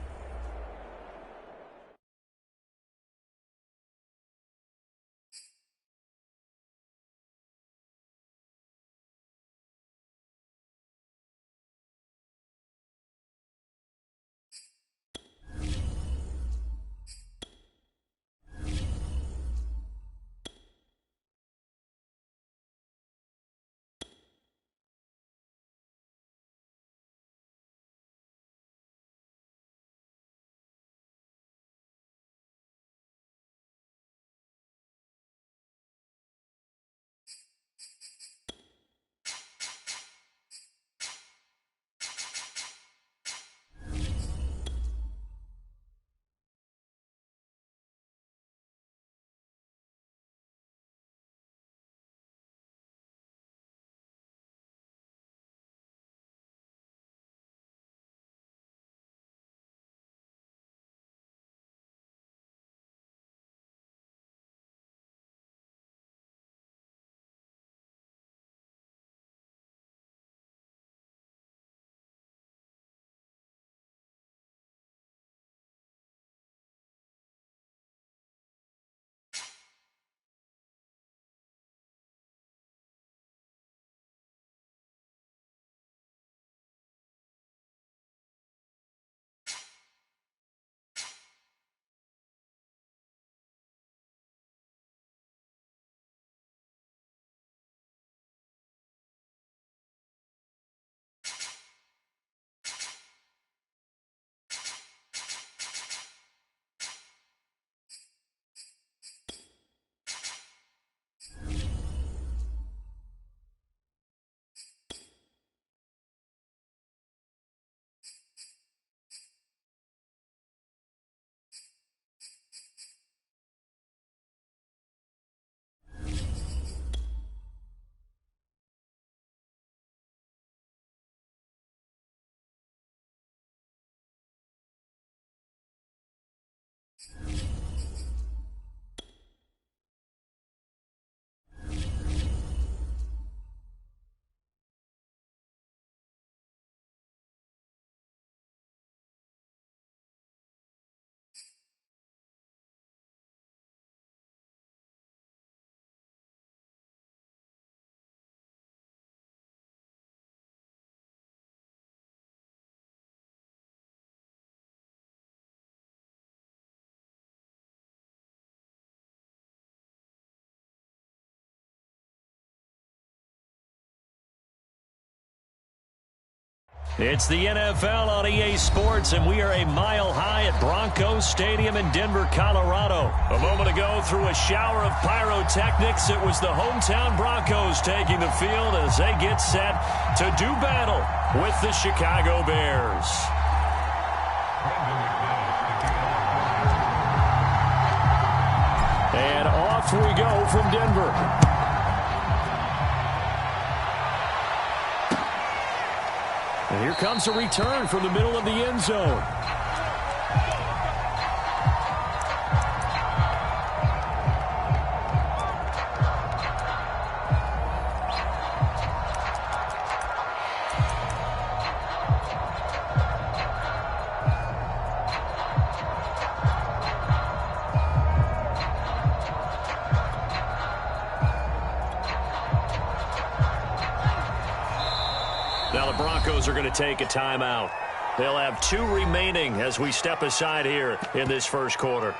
S1: It's the NFL on EA Sports, and we are a mile high at Broncos Stadium in Denver, Colorado. A moment ago, through a shower of pyrotechnics, it was the hometown Broncos taking the field as they get set to do battle with the Chicago Bears. And off we go from Denver. And here comes a return from the middle of the end zone. Now the Broncos are going to take a timeout. They'll have 2 remaining as we step aside here in this first quarter.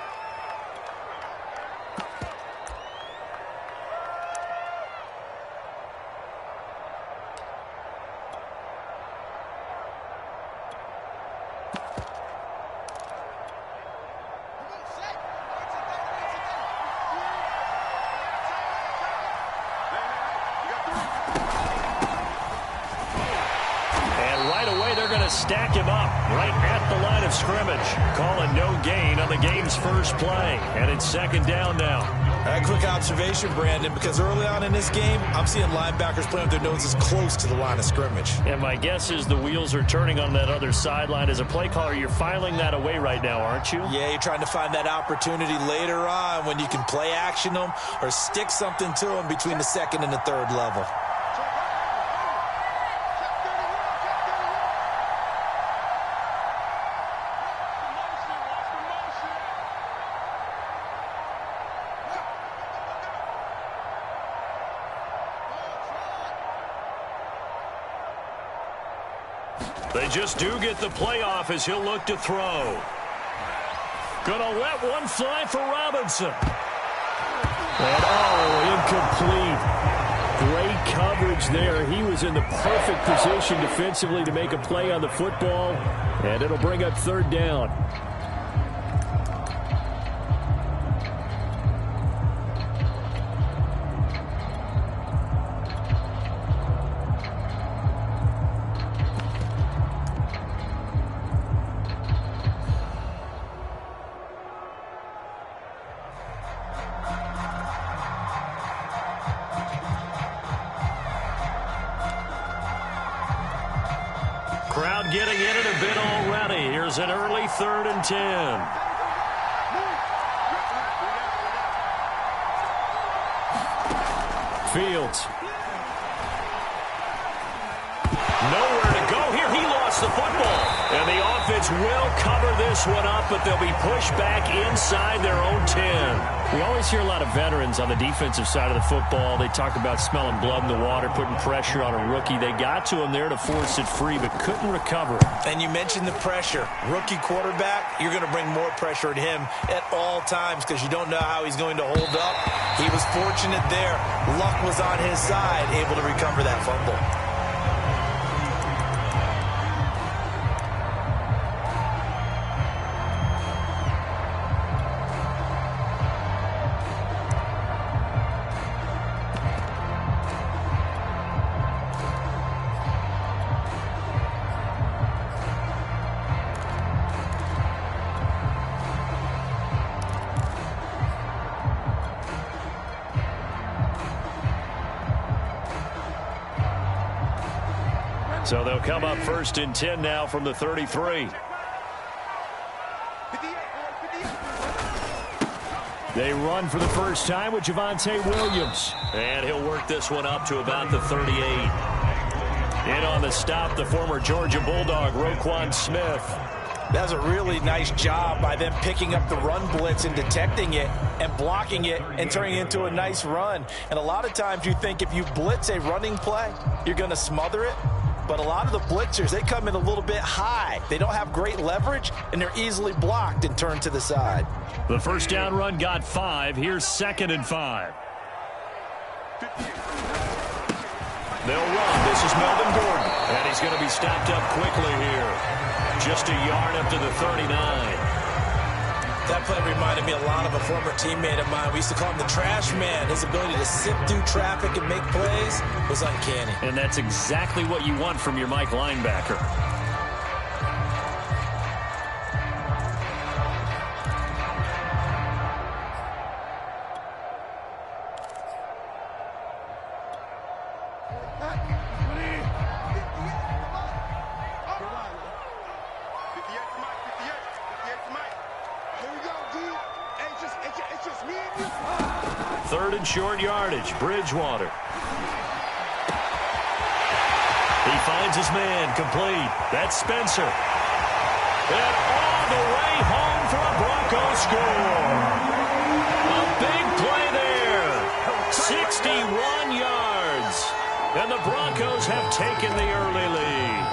S1: Stack him up right at the line of scrimmage. Calling no gain on the game's first play. And it's second down now.
S2: A quick observation, Brandon, because early on in this game, I'm seeing linebackers playing with their noses close to the line of scrimmage.
S1: And my guess is the wheels are turning on that other sideline. As a play caller, you're filing that away right now, aren't you?
S2: Yeah, you're trying to find that opportunity later on when you can play action them or stick something to them between the second and the third level.
S1: They just do get the playoff as he'll look to throw. Gonna let one fly for Robinson. And incomplete. Great coverage there. He was in the perfect position defensively to make a play on the football. And it'll bring up third down. Crowd getting in it a bit already. Here's an early 3rd and 10. Fields. Nowhere to go here. He lost the football. And the offense will cover this one up, but they'll be pushed back inside their own 10. We always hear a lot of veterans on the defensive side of the football. They talk about smelling blood in the water, putting pressure on a rookie. They got to him there to force it free, but couldn't recover.
S2: And you mentioned the pressure. Rookie quarterback, you're going to bring more pressure at him at all times because you don't know how he's going to hold up. He was fortunate there. Luck was on his side, able to recover that fumble.
S1: So they'll come up 1st and 10 now from the 33. They run for the first time with Javonte Williams. And he'll work this one up to about the 38. In on the stop, the former Georgia Bulldog, Roquan Smith.
S2: That was a really nice job by them picking up the run blitz and detecting it and blocking it and turning it into a nice run. And a lot of times you think if you blitz a running play, you're going to smother it. But a lot of the blitzers, they come in a little bit high. They don't have great leverage, and they're easily blocked and turned to the side.
S1: The first down run got 5. Here's 2nd and 5. They'll run. This is Melvin Gordon. And he's going to be stopped up quickly here. Just a yard up to the 39.
S2: That play reminded me a lot of a former teammate of mine. We used to call him the trash man. His ability to sift through traffic and make plays was uncanny.
S1: And that's exactly what you want from your Mike linebacker. Third and short yardage, Bridgewater. He finds his man, complete. That's Spencer. And all the way home for a Broncos score. A big play there. 61 yards. And the Broncos have taken the early lead.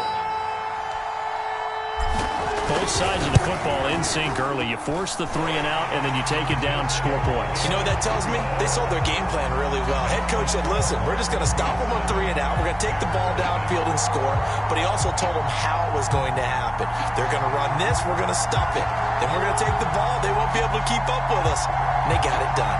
S1: Both sides of the football in sync early. You force the 3 and out, and then you take it down, score points.
S2: You know what that tells me? They sold their game plan really well. Head coach said, listen, we're just going to stop them on 3 and out. We're going to take the ball downfield and score. But he also told them how it was going to happen. They're going to run this. We're going to stop it. Then we're going to take the ball. They won't be able to keep up with us. And they got it done.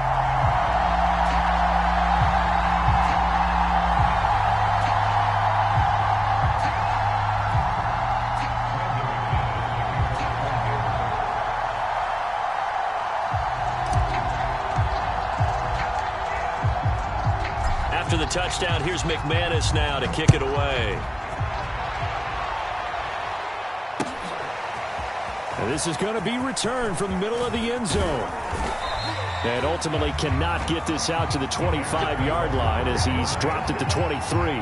S1: After the touchdown, here's McManus now to kick it away. And this is going to be returned from the middle of the end zone. And ultimately cannot get this out to the 25-yard line as he's dropped at the 23.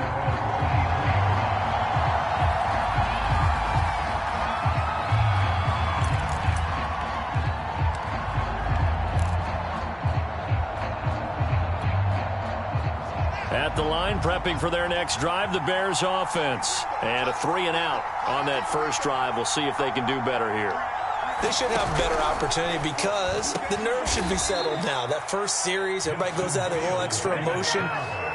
S1: At the line, prepping for their next drive, the Bears offense. And a 3 and out on that first drive. We'll see if they can do better here.
S2: They should have a better opportunity because the nerves should be settled now. That first series, everybody goes out with a little extra emotion.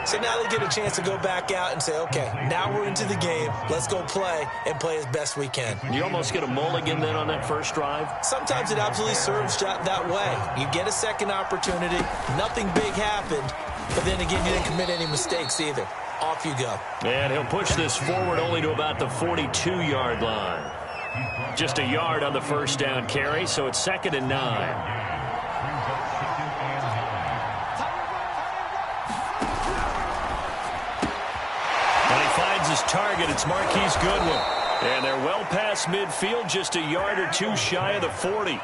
S2: So now they get a chance to go back out and say, okay, now we're into the game. Let's go play and play as best we can.
S1: You almost get a mulligan then on that first drive?
S2: Sometimes it absolutely serves that way. You get a second opportunity. Nothing big happened. But then again, you didn't commit any mistakes either. Off you go.
S1: And he'll push this forward only to about the 42-yard line. Just a yard on the first down carry, so it's 2nd and 9. When he finds his target, it's Marquise Goodwin. And they're well past midfield, just a yard or two shy of the 40.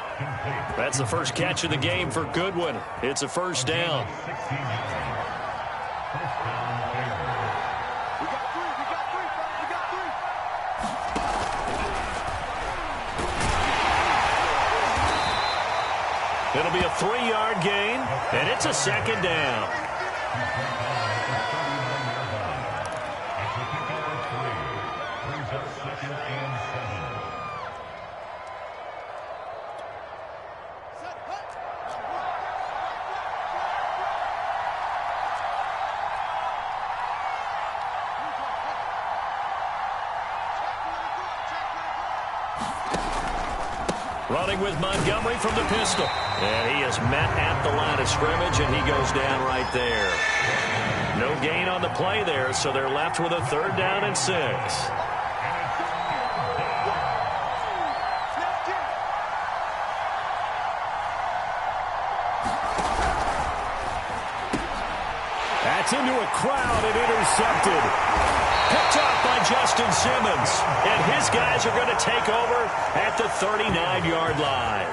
S1: That's the first catch of the game for Goodwin. It's a first down. It'll be a 3-yard gain, and it's a 2nd down. Running with Montgomery from the pistol. And he is met at the line of scrimmage, and he goes down right there. No gain on the play there, so they're left with a 3rd down and 6. That's into a crowd and intercepted. Picked off by Justin Simmons. And his guys are going to take over at the 39-yard line.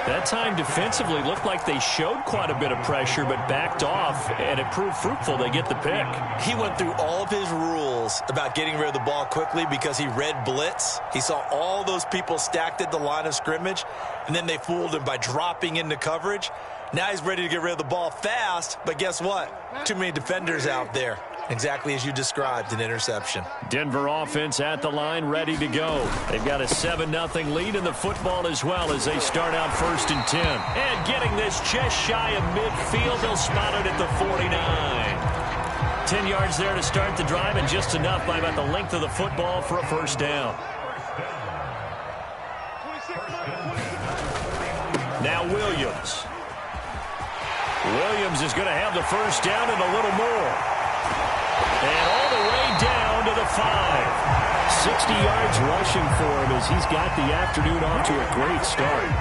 S1: That time defensively looked like they showed quite a bit of pressure but backed off, and it proved fruitful. They get the pick.
S2: He went through all of his rules about getting rid of the ball quickly because he read blitz. He saw all those people stacked at the line of scrimmage, and then they fooled him by dropping into coverage. Now he's ready to get rid of the ball fast, but guess what? Too many defenders out there. Exactly as you described, an interception.
S1: Denver offense at the line, ready to go. They've got a 7-0 lead in the football as well as they start out 1st and 10. And getting this just shy of midfield, they'll spot it at the 49. 10 yards there to start the drive, and just enough by about the length of the football for a first down. Now Williams. Williams is going to have the first down and a little more. And all the way down to the 5. 60 yards rushing for him as he's got the afternoon off to a great start.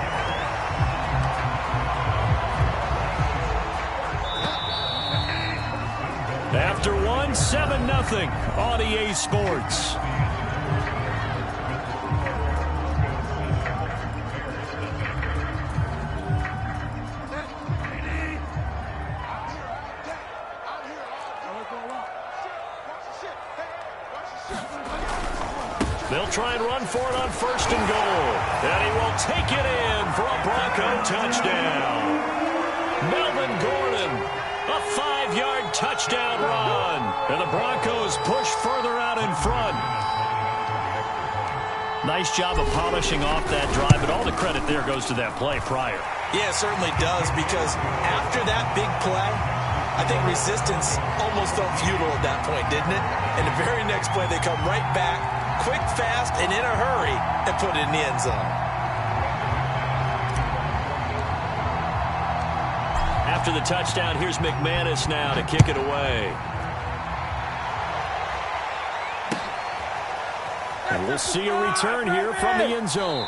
S1: After one, 7-0 on EA Sports. They'll try and run for it on 1st and goal. And he will take it in for a Bronco touchdown. Melvin Gordon, a 5-yard touchdown run. And the Broncos push further out in front. Nice job of polishing off that drive, but all the credit there goes to that play prior.
S2: Yeah, it certainly does, because after that big play, I think resistance almost felt futile at that point, didn't it? And the very next play, they come right back, quick, fast, and in a hurry, and put it in the end zone.
S1: After the touchdown, here's McManus now to kick it away. And we'll see a return here from the end zone.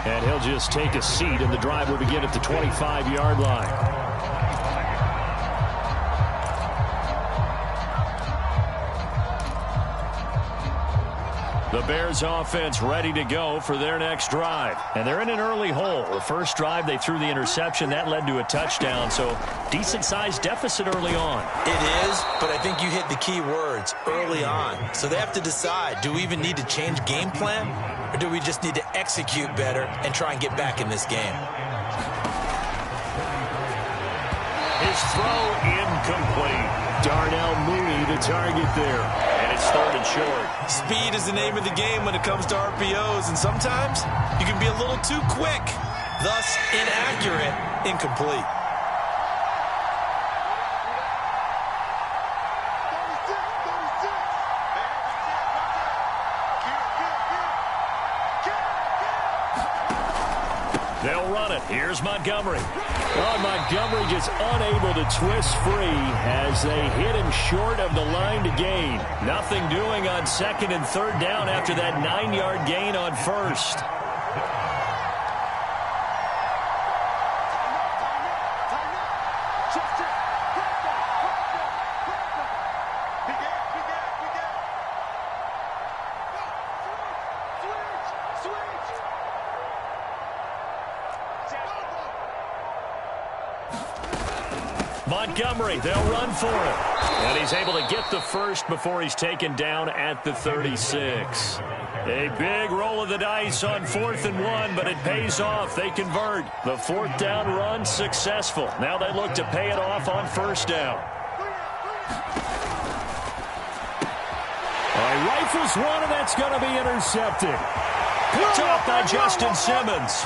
S1: And he'll just take a seat, and the drive will begin at the 25-yard line. The Bears offense ready to go for their next drive. And they're in an early hole. The first drive, they threw the interception. That led to a touchdown, so decent-sized deficit early on.
S2: It is, but I think you hit the key words, early on. So they have to decide, do we even need to change game plan, or do we just need to execute better and try and get back in this game?
S1: His throw incomplete. Darnell Mooney the target there. And it's 3rd and short.
S2: Speed is the name of the game when it comes to RPOs, and sometimes you can be a little too quick. Thus, inaccurate, incomplete.
S1: They'll run it. Here's Montgomery. Oh, Montgomery just unable to twist free as they hit him short of the line to gain. Nothing doing on 2nd and 3rd down after that 9-yard gain on 1st. Montgomery, they'll run for it. And he's able to get the first before he's taken down at the 36. A big roll of the dice on 4th and 1, but it pays off. They convert. The 4th down run successful. Now they look to pay it off on 1st down. He rifles one, and that's going to be intercepted. Picked off by Justin Simmons.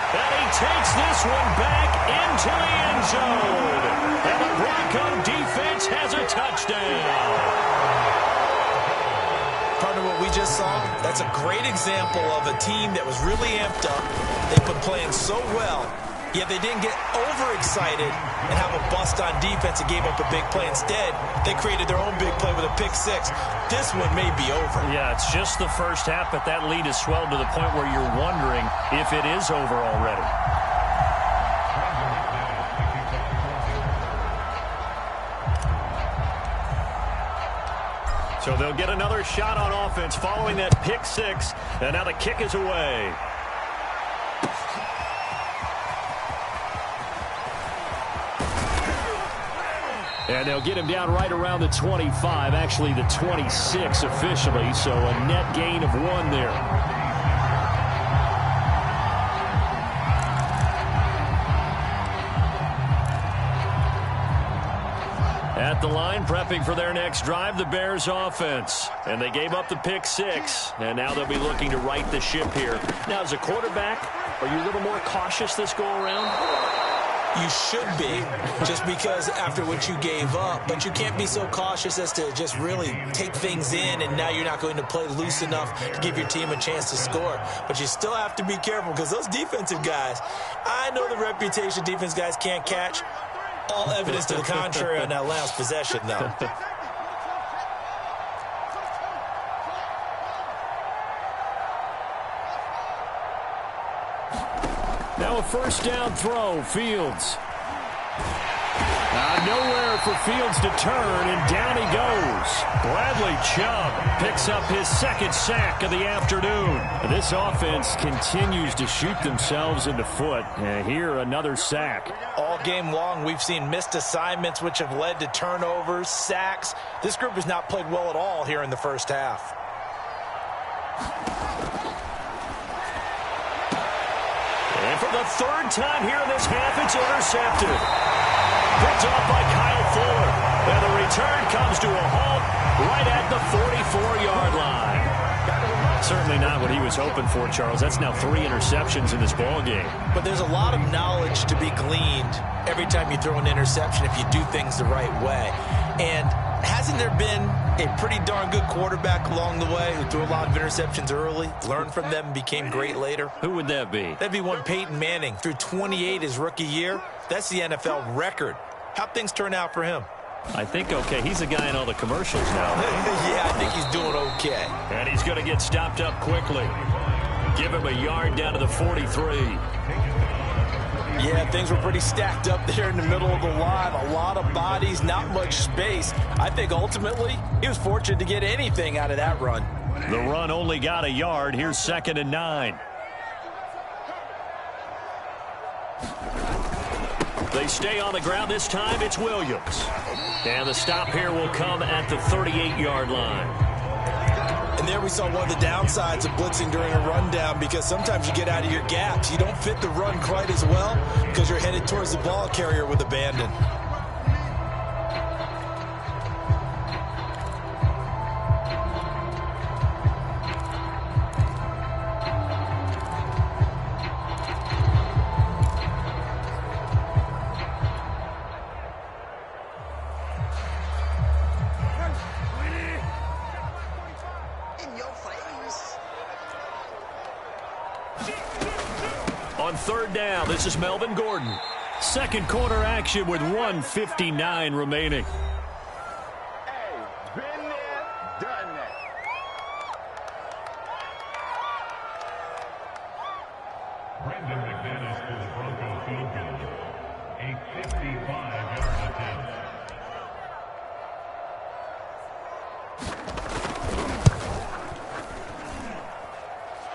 S1: And he takes this one back into the end zone. And the Bronco defense has a touchdown.
S2: Part of what we just saw, that's a great example of a team that was really amped up. They've been playing so well, yet they didn't get overexcited and have a bust on defense and gave up a big play. Instead, they created their own big play with a pick 6. This one may be over.
S1: Yeah, it's just the first half, but that lead has swelled to the point where you're wondering if it is over already. So they'll get another shot on offense following that pick 6, and now the kick is away. And they'll get him down right around the 25, actually the 26 officially, so a net gain of 1 there. At the line, prepping for their next drive, the Bears offense. And they gave up the pick 6, and now they'll be looking to right the ship here. Now, as a quarterback, are you a little more cautious this go-around?
S2: You should be, just because after what you gave up. But you can't be so cautious as to just really take things in, and now you're not going to play loose enough to give your team a chance to score. But you still have to be careful, because those defensive guys, I know the reputation defense guys can't catch. All evidence to the contrary on that last possession, though.
S1: Now a first down throw, Fields. Nowhere for Fields to turn, and down he goes. Bradley Chubb picks up his second sack of the afternoon. This offense continues to shoot themselves in the foot. And here, another sack.
S2: All game long, we've seen missed assignments, which have led to turnovers, sacks. This group has not played well at all here in the first half.
S1: And for the third time here in this half, it's intercepted. Picked off by Kyle Fuller. And the return comes to a halt right at the 44-yard line. Certainly not what he was hoping for, Charles. That's now 3 interceptions in this ball game.
S2: But there's a lot of knowledge to be gleaned every time you throw an interception if you do things the right way. And hasn't there been a pretty darn good quarterback along the way who threw a lot of interceptions early, learned from them, and became great later?
S1: Who would that be?
S2: That'd be one Peyton Manning. Threw 28 his rookie year. That's the NFL record. How'd things turn out for him?
S1: I think okay. He's the guy in all the commercials now.
S2: Yeah, I think he's doing okay.
S1: And he's going to get stopped up quickly. Give him a yard down to the 43.
S2: Yeah, things were pretty stacked up there in the middle of the line. A lot of bodies, not much space. I think ultimately he was fortunate to get anything out of that run.
S1: The run only got a yard. Here's 2nd and 9. They stay on the ground this time. It's Williams. And the stop here will come at the 38-yard line.
S2: And there we saw one of the downsides of blitzing during a rundown, because sometimes you get out of your gaps. You don't fit the run quite as well because you're headed towards the ball carrier with abandon.
S1: On 3rd down, this is Melvin Gordon. Second quarter action with 1:59 remaining.
S4: Hey, been there, done that.
S5: Brendan McManus for the Broncos field goal. A 55-yard attempt.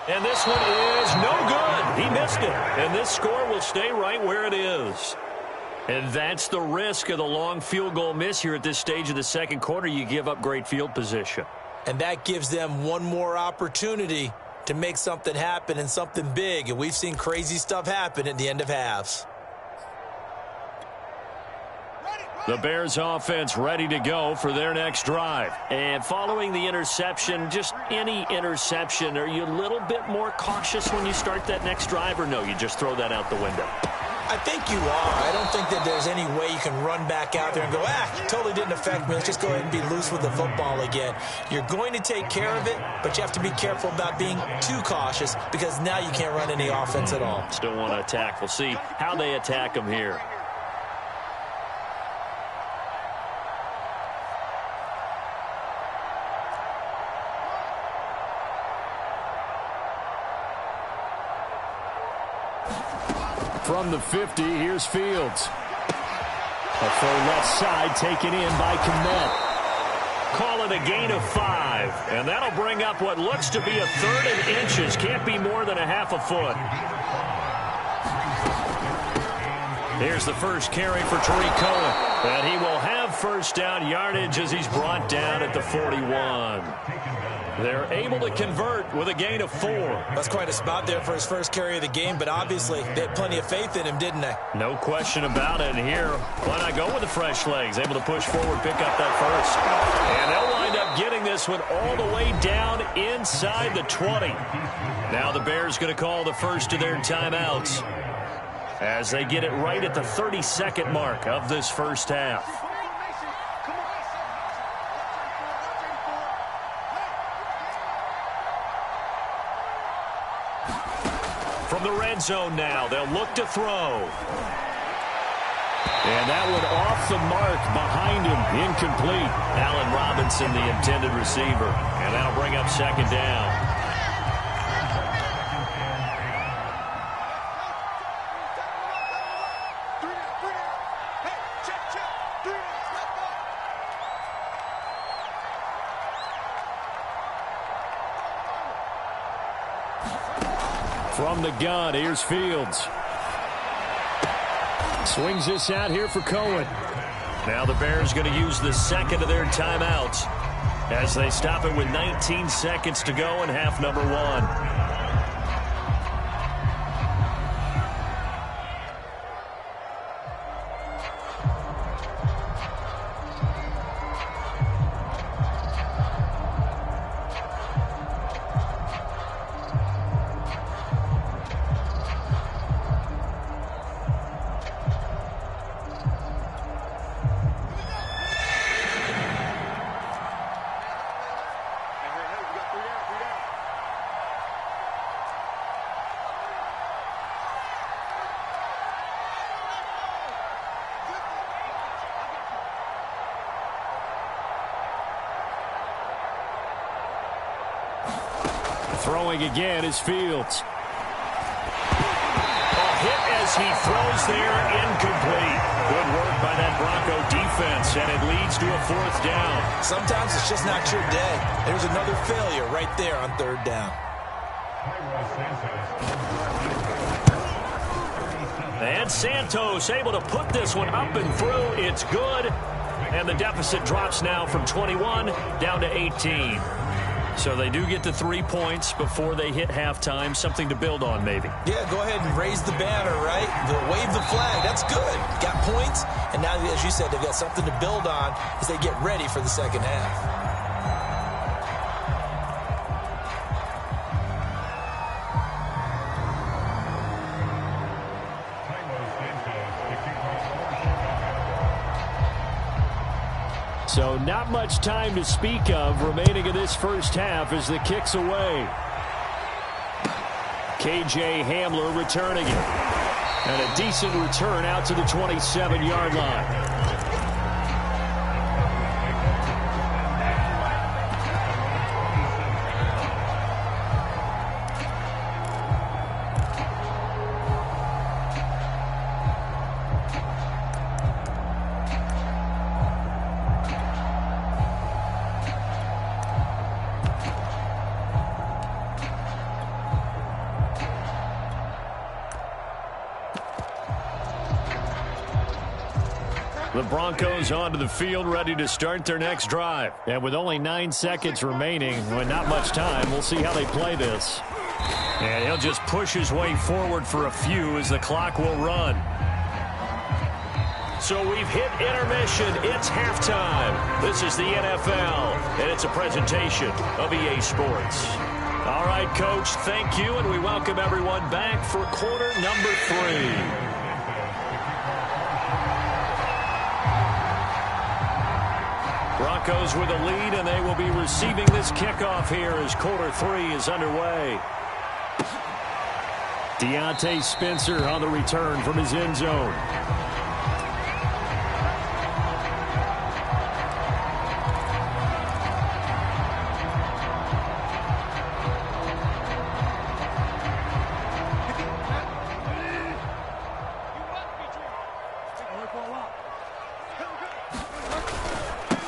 S1: And this one is no good. He missed it. And this score will stay right where it is. And that's the risk of the long field goal miss here at this stage of the second quarter. You give up great field position.
S2: And that gives them one more opportunity to make something happen, and something big. And we've seen crazy stuff happen at the end of halves.
S1: The Bears offense ready to go for their next drive. And following the interception, just any interception, are you a little bit more cautious when you start that next drive, or no, you just throw that out the window?
S2: I think you are. I don't think that there's any way you can run back out there and go, totally didn't affect me. Let's just go ahead and be loose with the football again. You're going to take care of it, but you have to be careful about being too cautious, because now you can't run any offense at all.
S1: Still want to attack. We'll see how they attack them here. From the 50, here's Fields. A full left side taken in by Kmet. Call it a gain of 5. And that'll bring up what looks to be a 3rd and inches. Can't be more than a half a foot. Here's the first carry for Tariq Cohen. And he will have first down yardage as he's brought down at the 41. They're able to convert with a gain of 4.
S2: That's quite a spot there for his first carry of the game, but obviously they had plenty of faith in him, didn't they?
S1: No question about it. And here, why not go with the fresh legs? Able to push forward, pick up that first. And they'll wind up getting this one all the way down inside the 20. Now the Bears going to call the first of their timeouts. as they get it right at the 30-second mark of this first half. From the red zone now, they'll look to throw. And that one off the mark behind him, incomplete. Allen Robinson, the intended receiver. And that'll bring up second down. From the gun, here's Fields. Swings this out here for Cohen. Now the Bears going to use the second of their timeouts as they stop it with 19 seconds to go in half number one. Throwing again is Fields. A hit as he throws there, incomplete. Good work by that Bronco defense, and it leads to a fourth down.
S2: Sometimes it's just not your day. There's another failure right there on third down.
S1: And Santos able to put this one up and through. It's good. And the deficit drops now from 21 down to 18. So they do get the 3 points before they hit halftime. Something to build on, maybe.
S2: Yeah, go ahead and raise the banner, right? Wave the flag. That's good. Got points. And now, as you said, they've got something to build on as they get ready for the second half.
S1: So not much time to speak of remaining in this first half as the kick's away. KJ Hamler returning it. And a decent return out to the 27-yard line. The Broncos onto the field, ready to start their next drive. And with only 9 seconds remaining, with not much time, we'll see how they play this. And he'll just push his way forward for a few as the clock will run. So we've hit intermission. It's halftime. This is the NFL, and it's a presentation of EA Sports. All right, Coach, thank you, and we welcome everyone back for quarter number 3. Broncos with a lead, and they will be receiving this kickoff here as quarter 3 is underway. Deontay Spencer on the return from his end zone.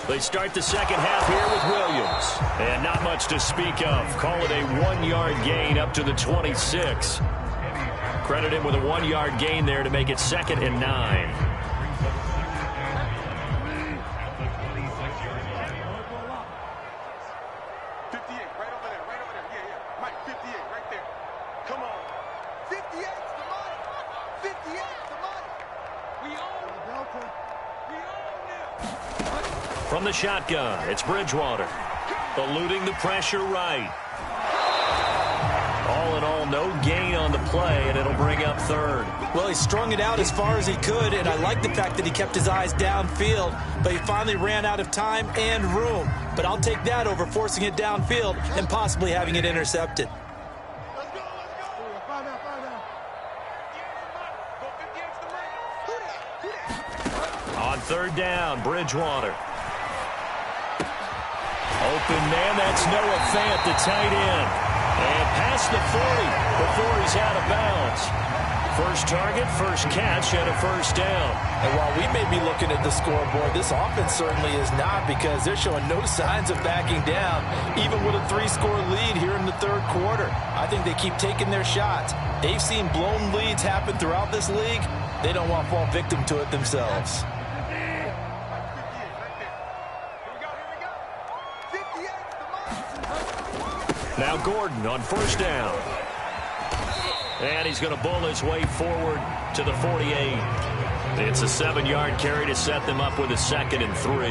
S1: They start the second half here with Williams. And not much to speak of. Call it a 1-yard gain up to the 26. Credit him with a 1-yard gain there to make it 2nd and 9. From the shotgun, it's Bridgewater. Eluding the pressure right. All in all, ball. No gain on the play, and it'll bring up third.
S2: Well, he strung it out as far as he could, and I like the fact that he kept his eyes downfield, but he finally ran out of time and room. But I'll take that over forcing it downfield and possibly having it intercepted.
S1: On third down, Bridgewater. Open man, that's Noah Fant, the tight end. And past the 40 before he's out of bounds. First target, first catch, and a first down.
S2: And while we may be looking at the scoreboard, this offense certainly is not, because they're showing no signs of backing down, even with a 3-score lead here in the third quarter. I think they keep taking their shots. They've seen blown leads happen throughout this league. They don't want to fall victim to it themselves.
S1: Now Gordon on first down. And he's going to bull his way forward to the 48. It's a 7-yard carry to set them up with a 2nd and 3.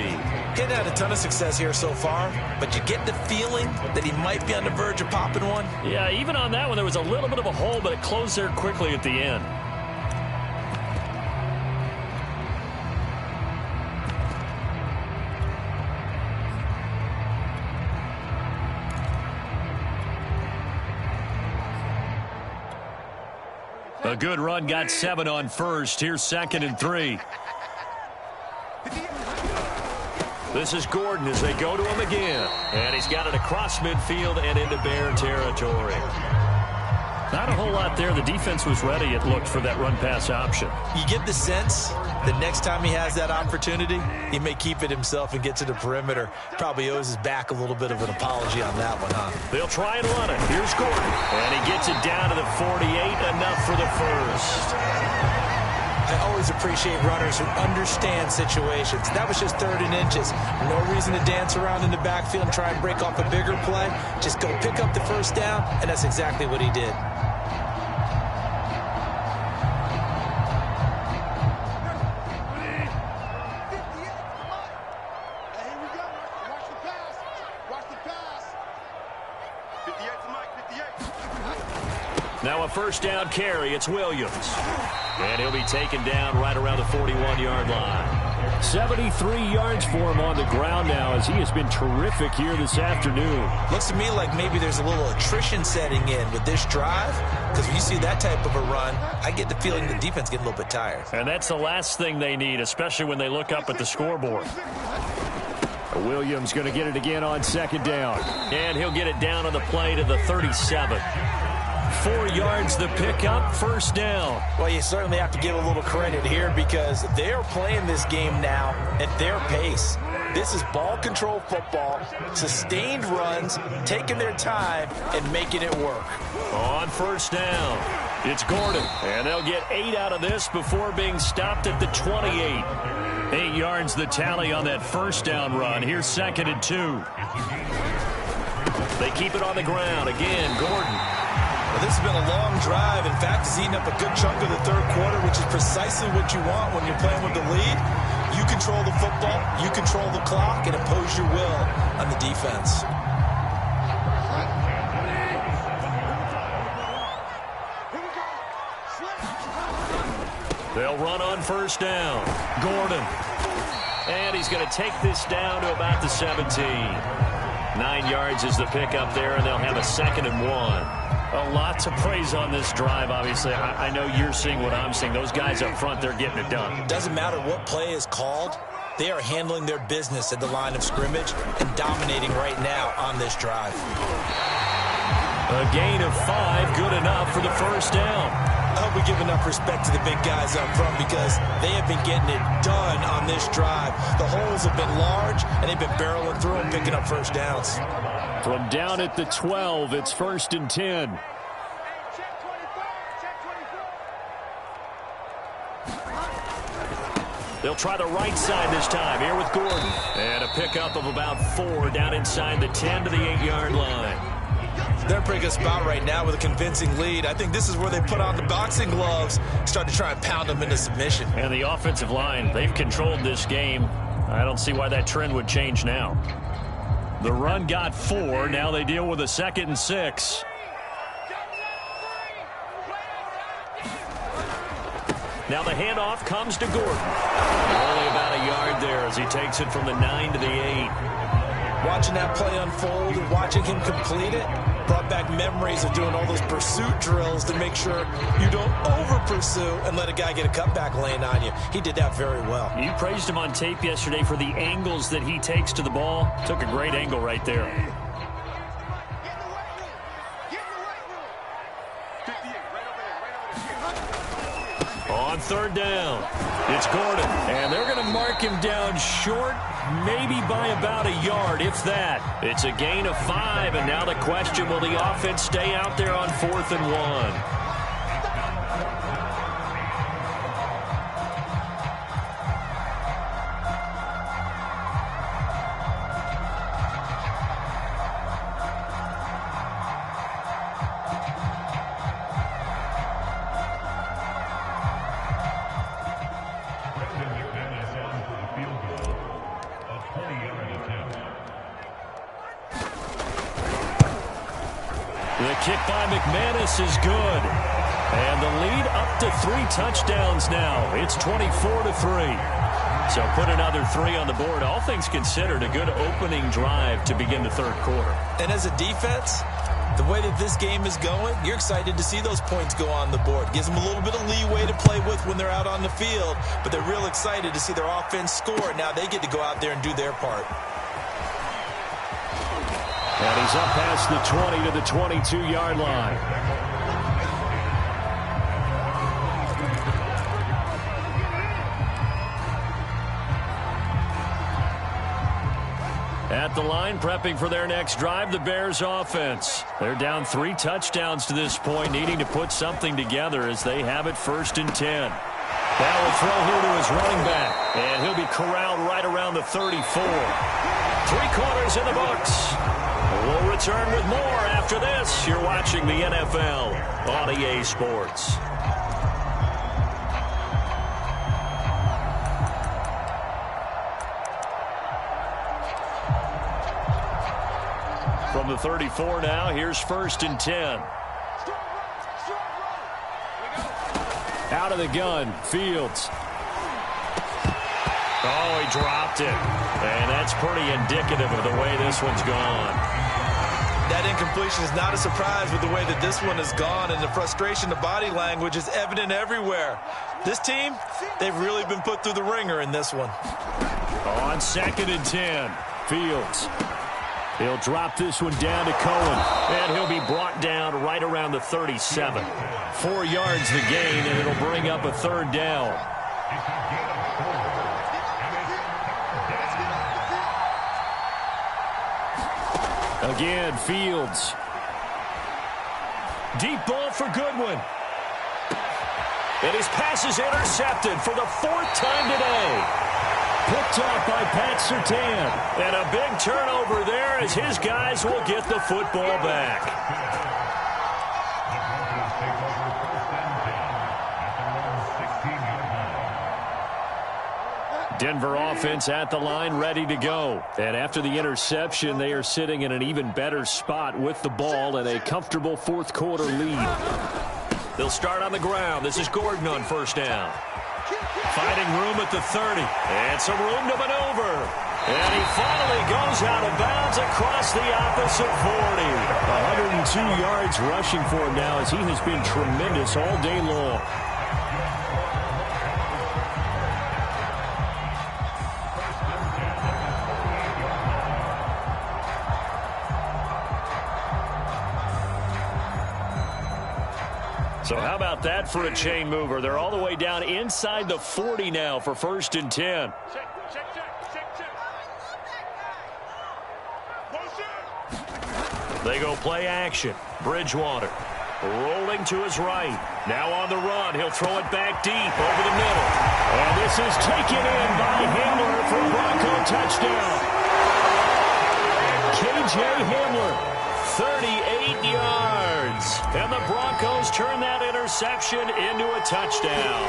S2: Getting had a ton of success here so far, but you get the feeling that he might be on the verge of popping one.
S1: Yeah, even on that one, there was a little bit of a hole, but it closed there quickly at the end. A good run, got 7 on first. Here's 2nd and 3. This is Gordon as they go to him again. And he's got it across midfield and into Bear territory. Not a whole lot there. The defense was ready, it looked, for that run-pass option.
S2: You get the sense that next time he has that opportunity, he may keep it himself and get to the perimeter. Probably owes his back a little bit of an apology on that one, huh?
S1: They'll try and run it. Here's Gordon. And he gets it down to the 48, enough for the first.
S2: I always appreciate runners who understand situations. That was just 3rd and inches. No reason to dance around in the backfield and try and break off a bigger play. Just go pick up the first down, and that's exactly what he did.
S1: Now a first down carry. It's Williams. And he'll be taken down right around the 41-yard line. 73 yards for him on the ground now, as he has been terrific here this afternoon.
S2: Looks to me like maybe there's a little attrition setting in with this drive, because when you see that type of a run, I get the feeling the defense getting a little bit tired.
S1: And that's the last thing they need, especially when they look up at the scoreboard. Williams going to get it again on 2nd down. And he'll get it down on the play to the 37. 4 yards the pickup, first down.
S2: Well, you certainly have to give a little credit here, because they're playing this game now at their pace. This is ball control football, sustained runs, taking their time and making it work.
S1: On first down, it's Gordon, and they'll get 8 out of this before being stopped at the 28. 8 yards the tally on that first down run. Here's 2nd and 2. They keep it on the ground. Again, Gordon.
S2: Well, this has been a long drive. In fact, it's eaten up a good chunk of the third quarter, which is precisely what you want when you're playing with the lead. You control the football, you control the clock, and impose your will on the defense.
S1: They'll run on first down. Gordon. And he's going to take this down to about the 17. 9 yards is the pickup there, and they'll have a 2nd and 1. A lot to praise on this drive, obviously. I know you're seeing what I'm seeing. Those guys up front, they're getting it done.
S2: Doesn't matter what play is called. They are handling their business at the line of scrimmage and dominating right now on this drive.
S1: A gain of 5, good enough for the first down.
S2: I hope we give enough respect to the big guys up front, because they have been getting it done on this drive. The holes have been large, and they've been barreling through them, picking up first downs.
S1: From down at the 12, it's 1st and 10. They'll try the right side this time, here with Gordon. And a pickup of about 4 down inside the 10 to the 8-yard line.
S2: They're in a pretty good spot right now with a convincing lead. I think this is where they put on the boxing gloves, start to try and pound them into submission.
S1: And the offensive line, they've controlled this game. I don't see why that trend would change now. The run got 4. Now they deal with a 2nd and 6. Now the handoff comes to Gordon. Only about a yard there as he takes it from the 9 to the 8.
S2: Watching that play unfold and watching him complete it brought back memories of doing all those pursuit drills to make sure you don't over-pursue and let a guy get a cutback lane on you. He did that very well.
S1: You praised him on tape yesterday for the angles that he takes to the ball. Took a great angle right there. On third down, it's Gordon, and they're going to mark him down short, maybe by about a yard, if that. It's a gain of 5, and now the question, will the offense stay out there on 4th and 1? The kick by McManus is good. And the lead up to 3 touchdowns now. It's 24-3. So put another 3 on the board. All things considered, a good opening drive to begin the third quarter.
S2: And as a defense, the way that this game is going, you're excited to see those points go on the board. Gives them a little bit of leeway to play with when they're out on the field. But they're real excited to see their offense score. Now they get to go out there and do their part.
S1: And he's up past the 20 to the 22-yard line. At the line, prepping for their next drive, the Bears offense. They're down 3 touchdowns to this point, needing to put something together as they have it 1st and 10. Now will throw here to his running back, and he'll be corralled right around the 34. 3 quarters in the books. We'll return with more after this. You're watching the NFL on EA Sports. From the 34 now, here's 1st and 10. Out of the gun, Fields. Oh, he dropped it. And that's pretty indicative of the way this one's gone.
S2: That incompletion is not a surprise with the way that this one has gone, and the frustration, the body language is evident everywhere. This team, they've really been put through the ringer in this one.
S1: On 2nd and 10, Fields. He'll drop this one down to Cohen, and he'll be brought down right around the 37. 4 yards the gain, and it'll bring up a 3rd down. Again, Fields. Deep ball for Goodwin. And his pass is intercepted for the 4th time today. Picked up by Pat Surtain. And a big turnover there as his guys will get the football back. Denver offense at the line, ready to go. And after the interception, they are sitting in an even better spot with the ball and a comfortable 4th quarter lead. They'll start on the ground. This is Gordon on 1st down. Finding room at the 30. And some room to maneuver. And he finally goes out of bounds across the opposite 40. 102 yards rushing for him now as he has been tremendous all day long. So how about that for a chain mover? They're all the way down inside the 40 now for 1st and 10. They go play action. Bridgewater rolling to his right. Now on the run. He'll throw it back deep over the middle. And this is taken in by Hamler for a Bronco touchdown. K.J. Hamler. 38 yards. And the Broncos turn that interception into a touchdown.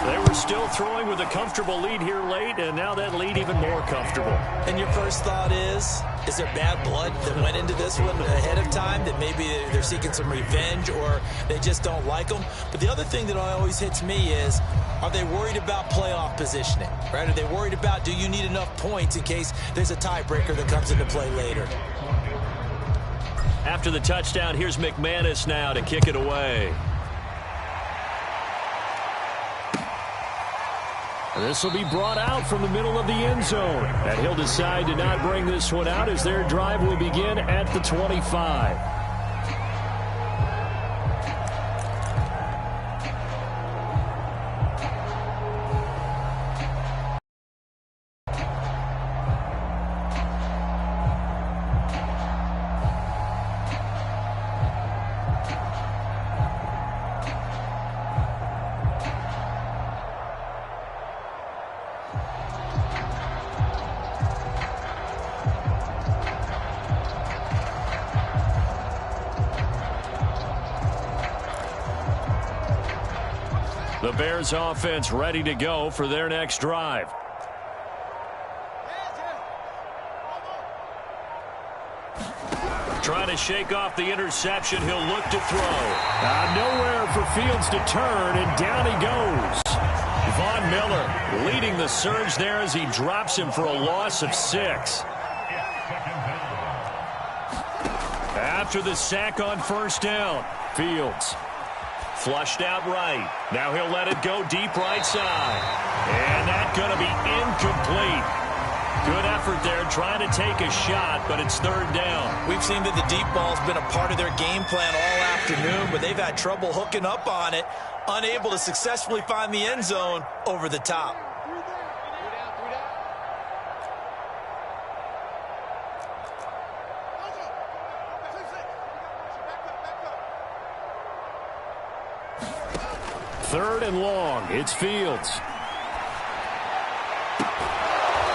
S1: They were still throwing with a comfortable lead here late, and now that lead even more comfortable.
S2: And your first thought is there bad blood that went into this one ahead of time, that maybe they're seeking some revenge or they just don't like them? But the other thing that always hits me is, are they worried about playoff positioning, right? Are they worried about, do you need enough points in case there's a tiebreaker that comes into play later?
S1: After the touchdown, here's McManus now to kick it away. This will be brought out from the middle of the end zone. And he'll decide to not bring this one out as their drive will begin at the 25. The Bears offense ready to go for their next drive. Trying to shake off the interception. He'll look to throw. Nowhere for Fields to turn, and down he goes. Von Miller leading the surge there as he drops him for a loss of 6. After the sack on first down, Fields flushed out right. Now he'll let it go deep right side. And that's going to be incomplete. Good effort there trying to take a shot, but it's third down.
S2: We've seen that the deep ball's been a part of their game plan all afternoon, but they've had trouble hooking up on it, unable to successfully find the end zone over the top.
S1: Third and long. It's Fields.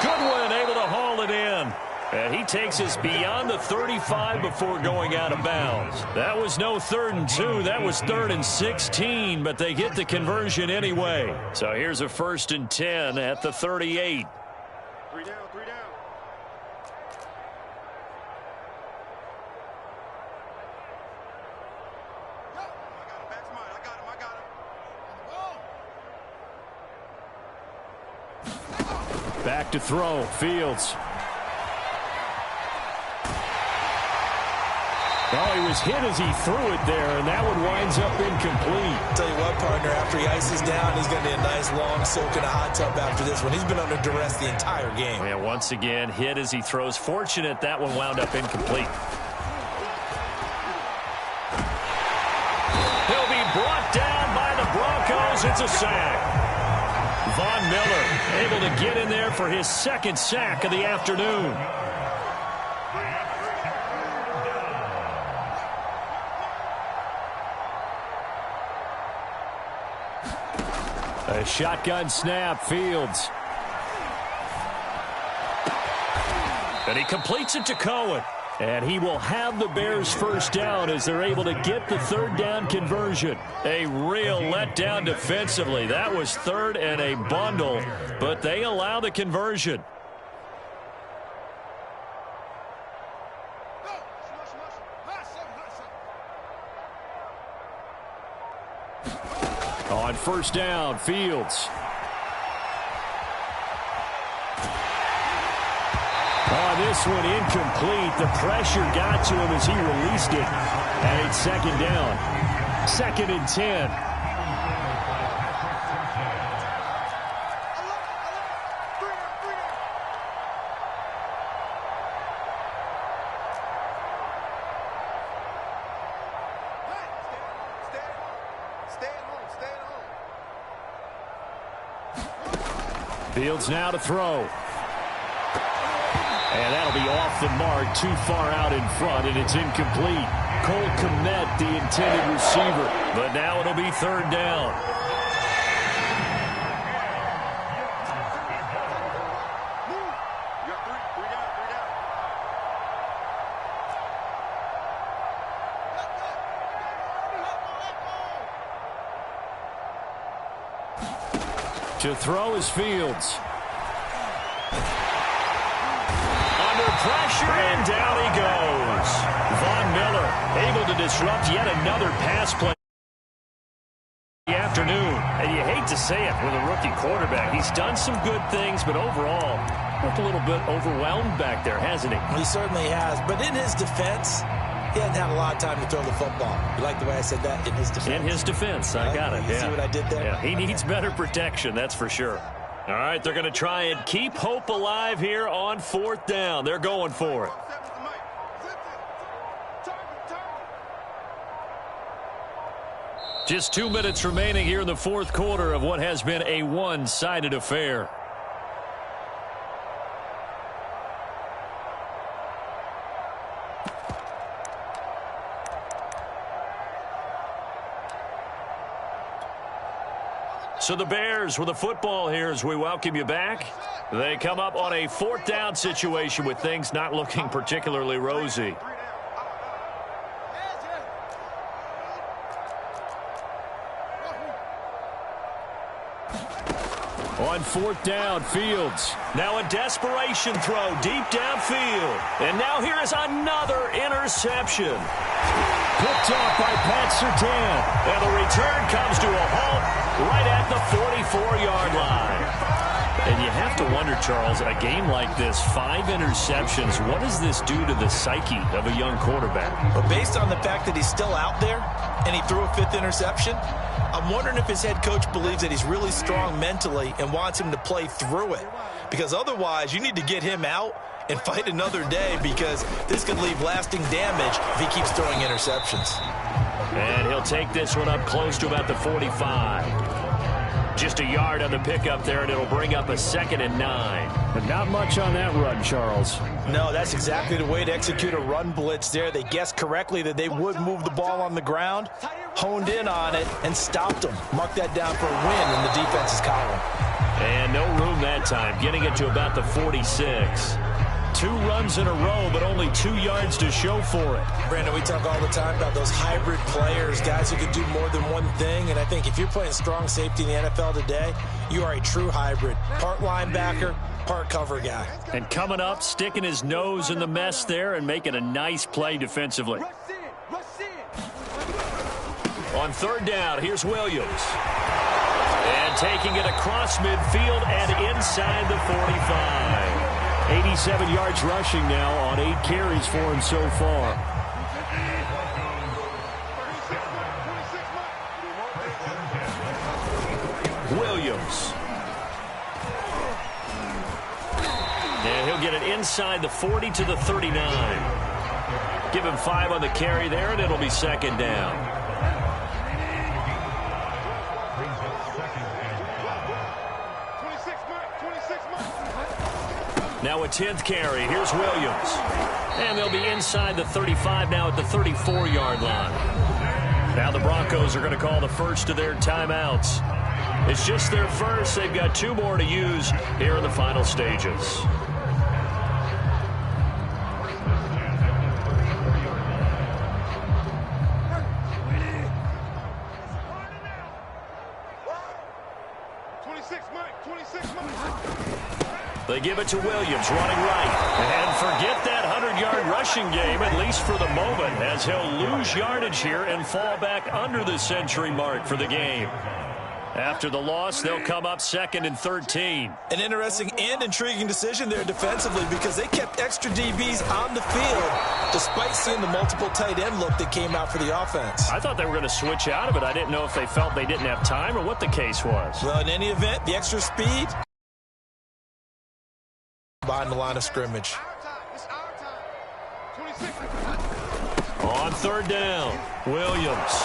S1: Goodwin able to haul it in. And he takes us beyond the 35 before going out of bounds. That was no 3rd and 2. That was 3rd and 16, but they get the conversion anyway. So here's a 1st and 10 at the 38.
S4: 3 down, 3 down.
S1: Back to throw. Fields. Oh, he was hit as he threw it there, and that one winds up incomplete.
S2: Tell you what, partner, after he ices down, he's going to need a nice long soak in a hot tub after this one. He's been under duress the entire game.
S1: And once again, hit as he throws. Fortunate that one wound up incomplete. He'll be brought down by the Broncos. It's a sack. Von Miller able to get in there for his 2nd sack of the afternoon. A shotgun snap, Fields. And he completes it to Cohen. And he will have the Bears first down as they're able to get the 3rd down conversion. A real letdown defensively. That was 3rd and a bundle, but they allow the conversion. On first down, Fields. Oh, this one incomplete. The pressure got to him as he released it. And it's 2nd down. 2nd and 10. Fields now to throw. And that'll be off the mark, too far out in front, and it's incomplete. Cole Kmet, the intended receiver. But now it'll be 3rd down. To throw is Fields. Under pressure, and down he goes. Von Miller able to disrupt yet another pass play afternoon. And you hate to say it with a rookie quarterback. He's done some good things, but overall, looked a little bit overwhelmed back there, hasn't he?
S2: He certainly has. But in his defense, he hadn't had a lot of time to throw the football. You like the way I said that? In his defense.
S1: In his defense. I got it.
S2: You see what I did there?
S1: Yeah, he needs better protection, that's for sure. All right, they're going to try and keep hope alive here on 4th down. They're going for it. Just 2 minutes remaining here in the 4th quarter of what has been a one-sided affair. So the Bears with the football here as we welcome you back. They come up on a 4th down situation with things not looking particularly rosy. On 4th down, Fields. Now a desperation throw deep downfield. And now here is another interception. Picked off by Pat Surtain. And the return comes to a halt right at the 44-yard line. And you have to wonder, Charles, a game like this, 5 interceptions, what does this do to the psyche of a young quarterback?
S2: But based on the fact that he's still out there and he threw a 5th interception, I'm wondering if his head coach believes that he's really strong mentally and wants him to play through it. Because otherwise, you need to get him out and fight another day, because this could leave lasting damage if he keeps throwing interceptions.
S1: And he'll take this one up close to about the 45. Just a yard on the pickup there, and it'll bring up a 2nd and 9. But not much on that run, Charles.
S2: No, that's exactly the way to execute a run blitz there. They guessed correctly that they would move the ball on the ground, honed in on it, and stopped them. Mark that down for a win in the defense's column.
S1: And no room that time, getting it to about the 46. 2 runs in a row, but only 2 yards to show for it.
S2: Brandon, we talk all the time about those hybrid players, guys who can do more than one thing. And I think if you're playing strong safety in the NFL today, you are a true hybrid. Part linebacker, part cover guy.
S1: And coming up, sticking his nose in the mess there and making a nice play defensively. On 3rd down, here's Williams. And taking it across midfield and inside the 45. 87 yards rushing now on 8 carries for him so far. Williams. And he'll get it inside the 40 to the 39. Give him 5 on the carry there, and it'll be 2nd down. Now a 10th carry. Here's Williams. And they'll be inside the 35 now at the 34-yard line. Now the Broncos are going to call the first of their timeouts. It's just their first. They've got 2 more to use here in the final stages. They give it to Williams, running right. And forget that 100-yard rushing game, at least for the moment, as he'll lose yardage here and fall back under the century mark for the game. After the loss, they'll come up 2nd and 13.
S2: An interesting and intriguing decision there defensively, because they kept extra DBs on the field despite seeing the multiple tight end look that came out for the offense.
S1: I thought they were going to switch out of it. I didn't know if they felt they didn't have time or what the case was.
S2: Well, in any event, the extra speed behind the line of scrimmage.
S1: On 3rd down, Williams.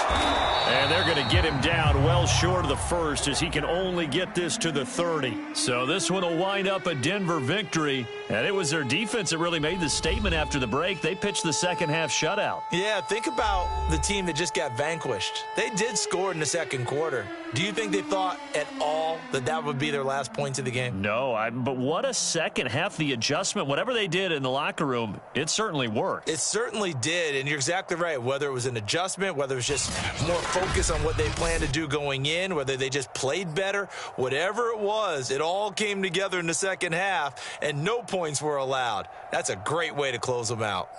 S1: And they're going to get him down well short of the first, as he can only get this to the 30. So this one will wind up a Denver victory. And it was their defense that really made the statement after the break. They pitched the second-half shutout.
S2: Yeah, think about the team that just got vanquished. They did score in the 2nd quarter, Do you think they thought at all that that would be their last points of the game?
S1: No, but what a second half. The adjustment, whatever they did in the locker room, it certainly worked.
S2: It certainly did, and you're exactly right. Whether it was an adjustment, whether it was just more focus on what they planned to do going in, whether they just played better, whatever it was, it all came together in the second half, and no points were allowed. That's a great way to close them out.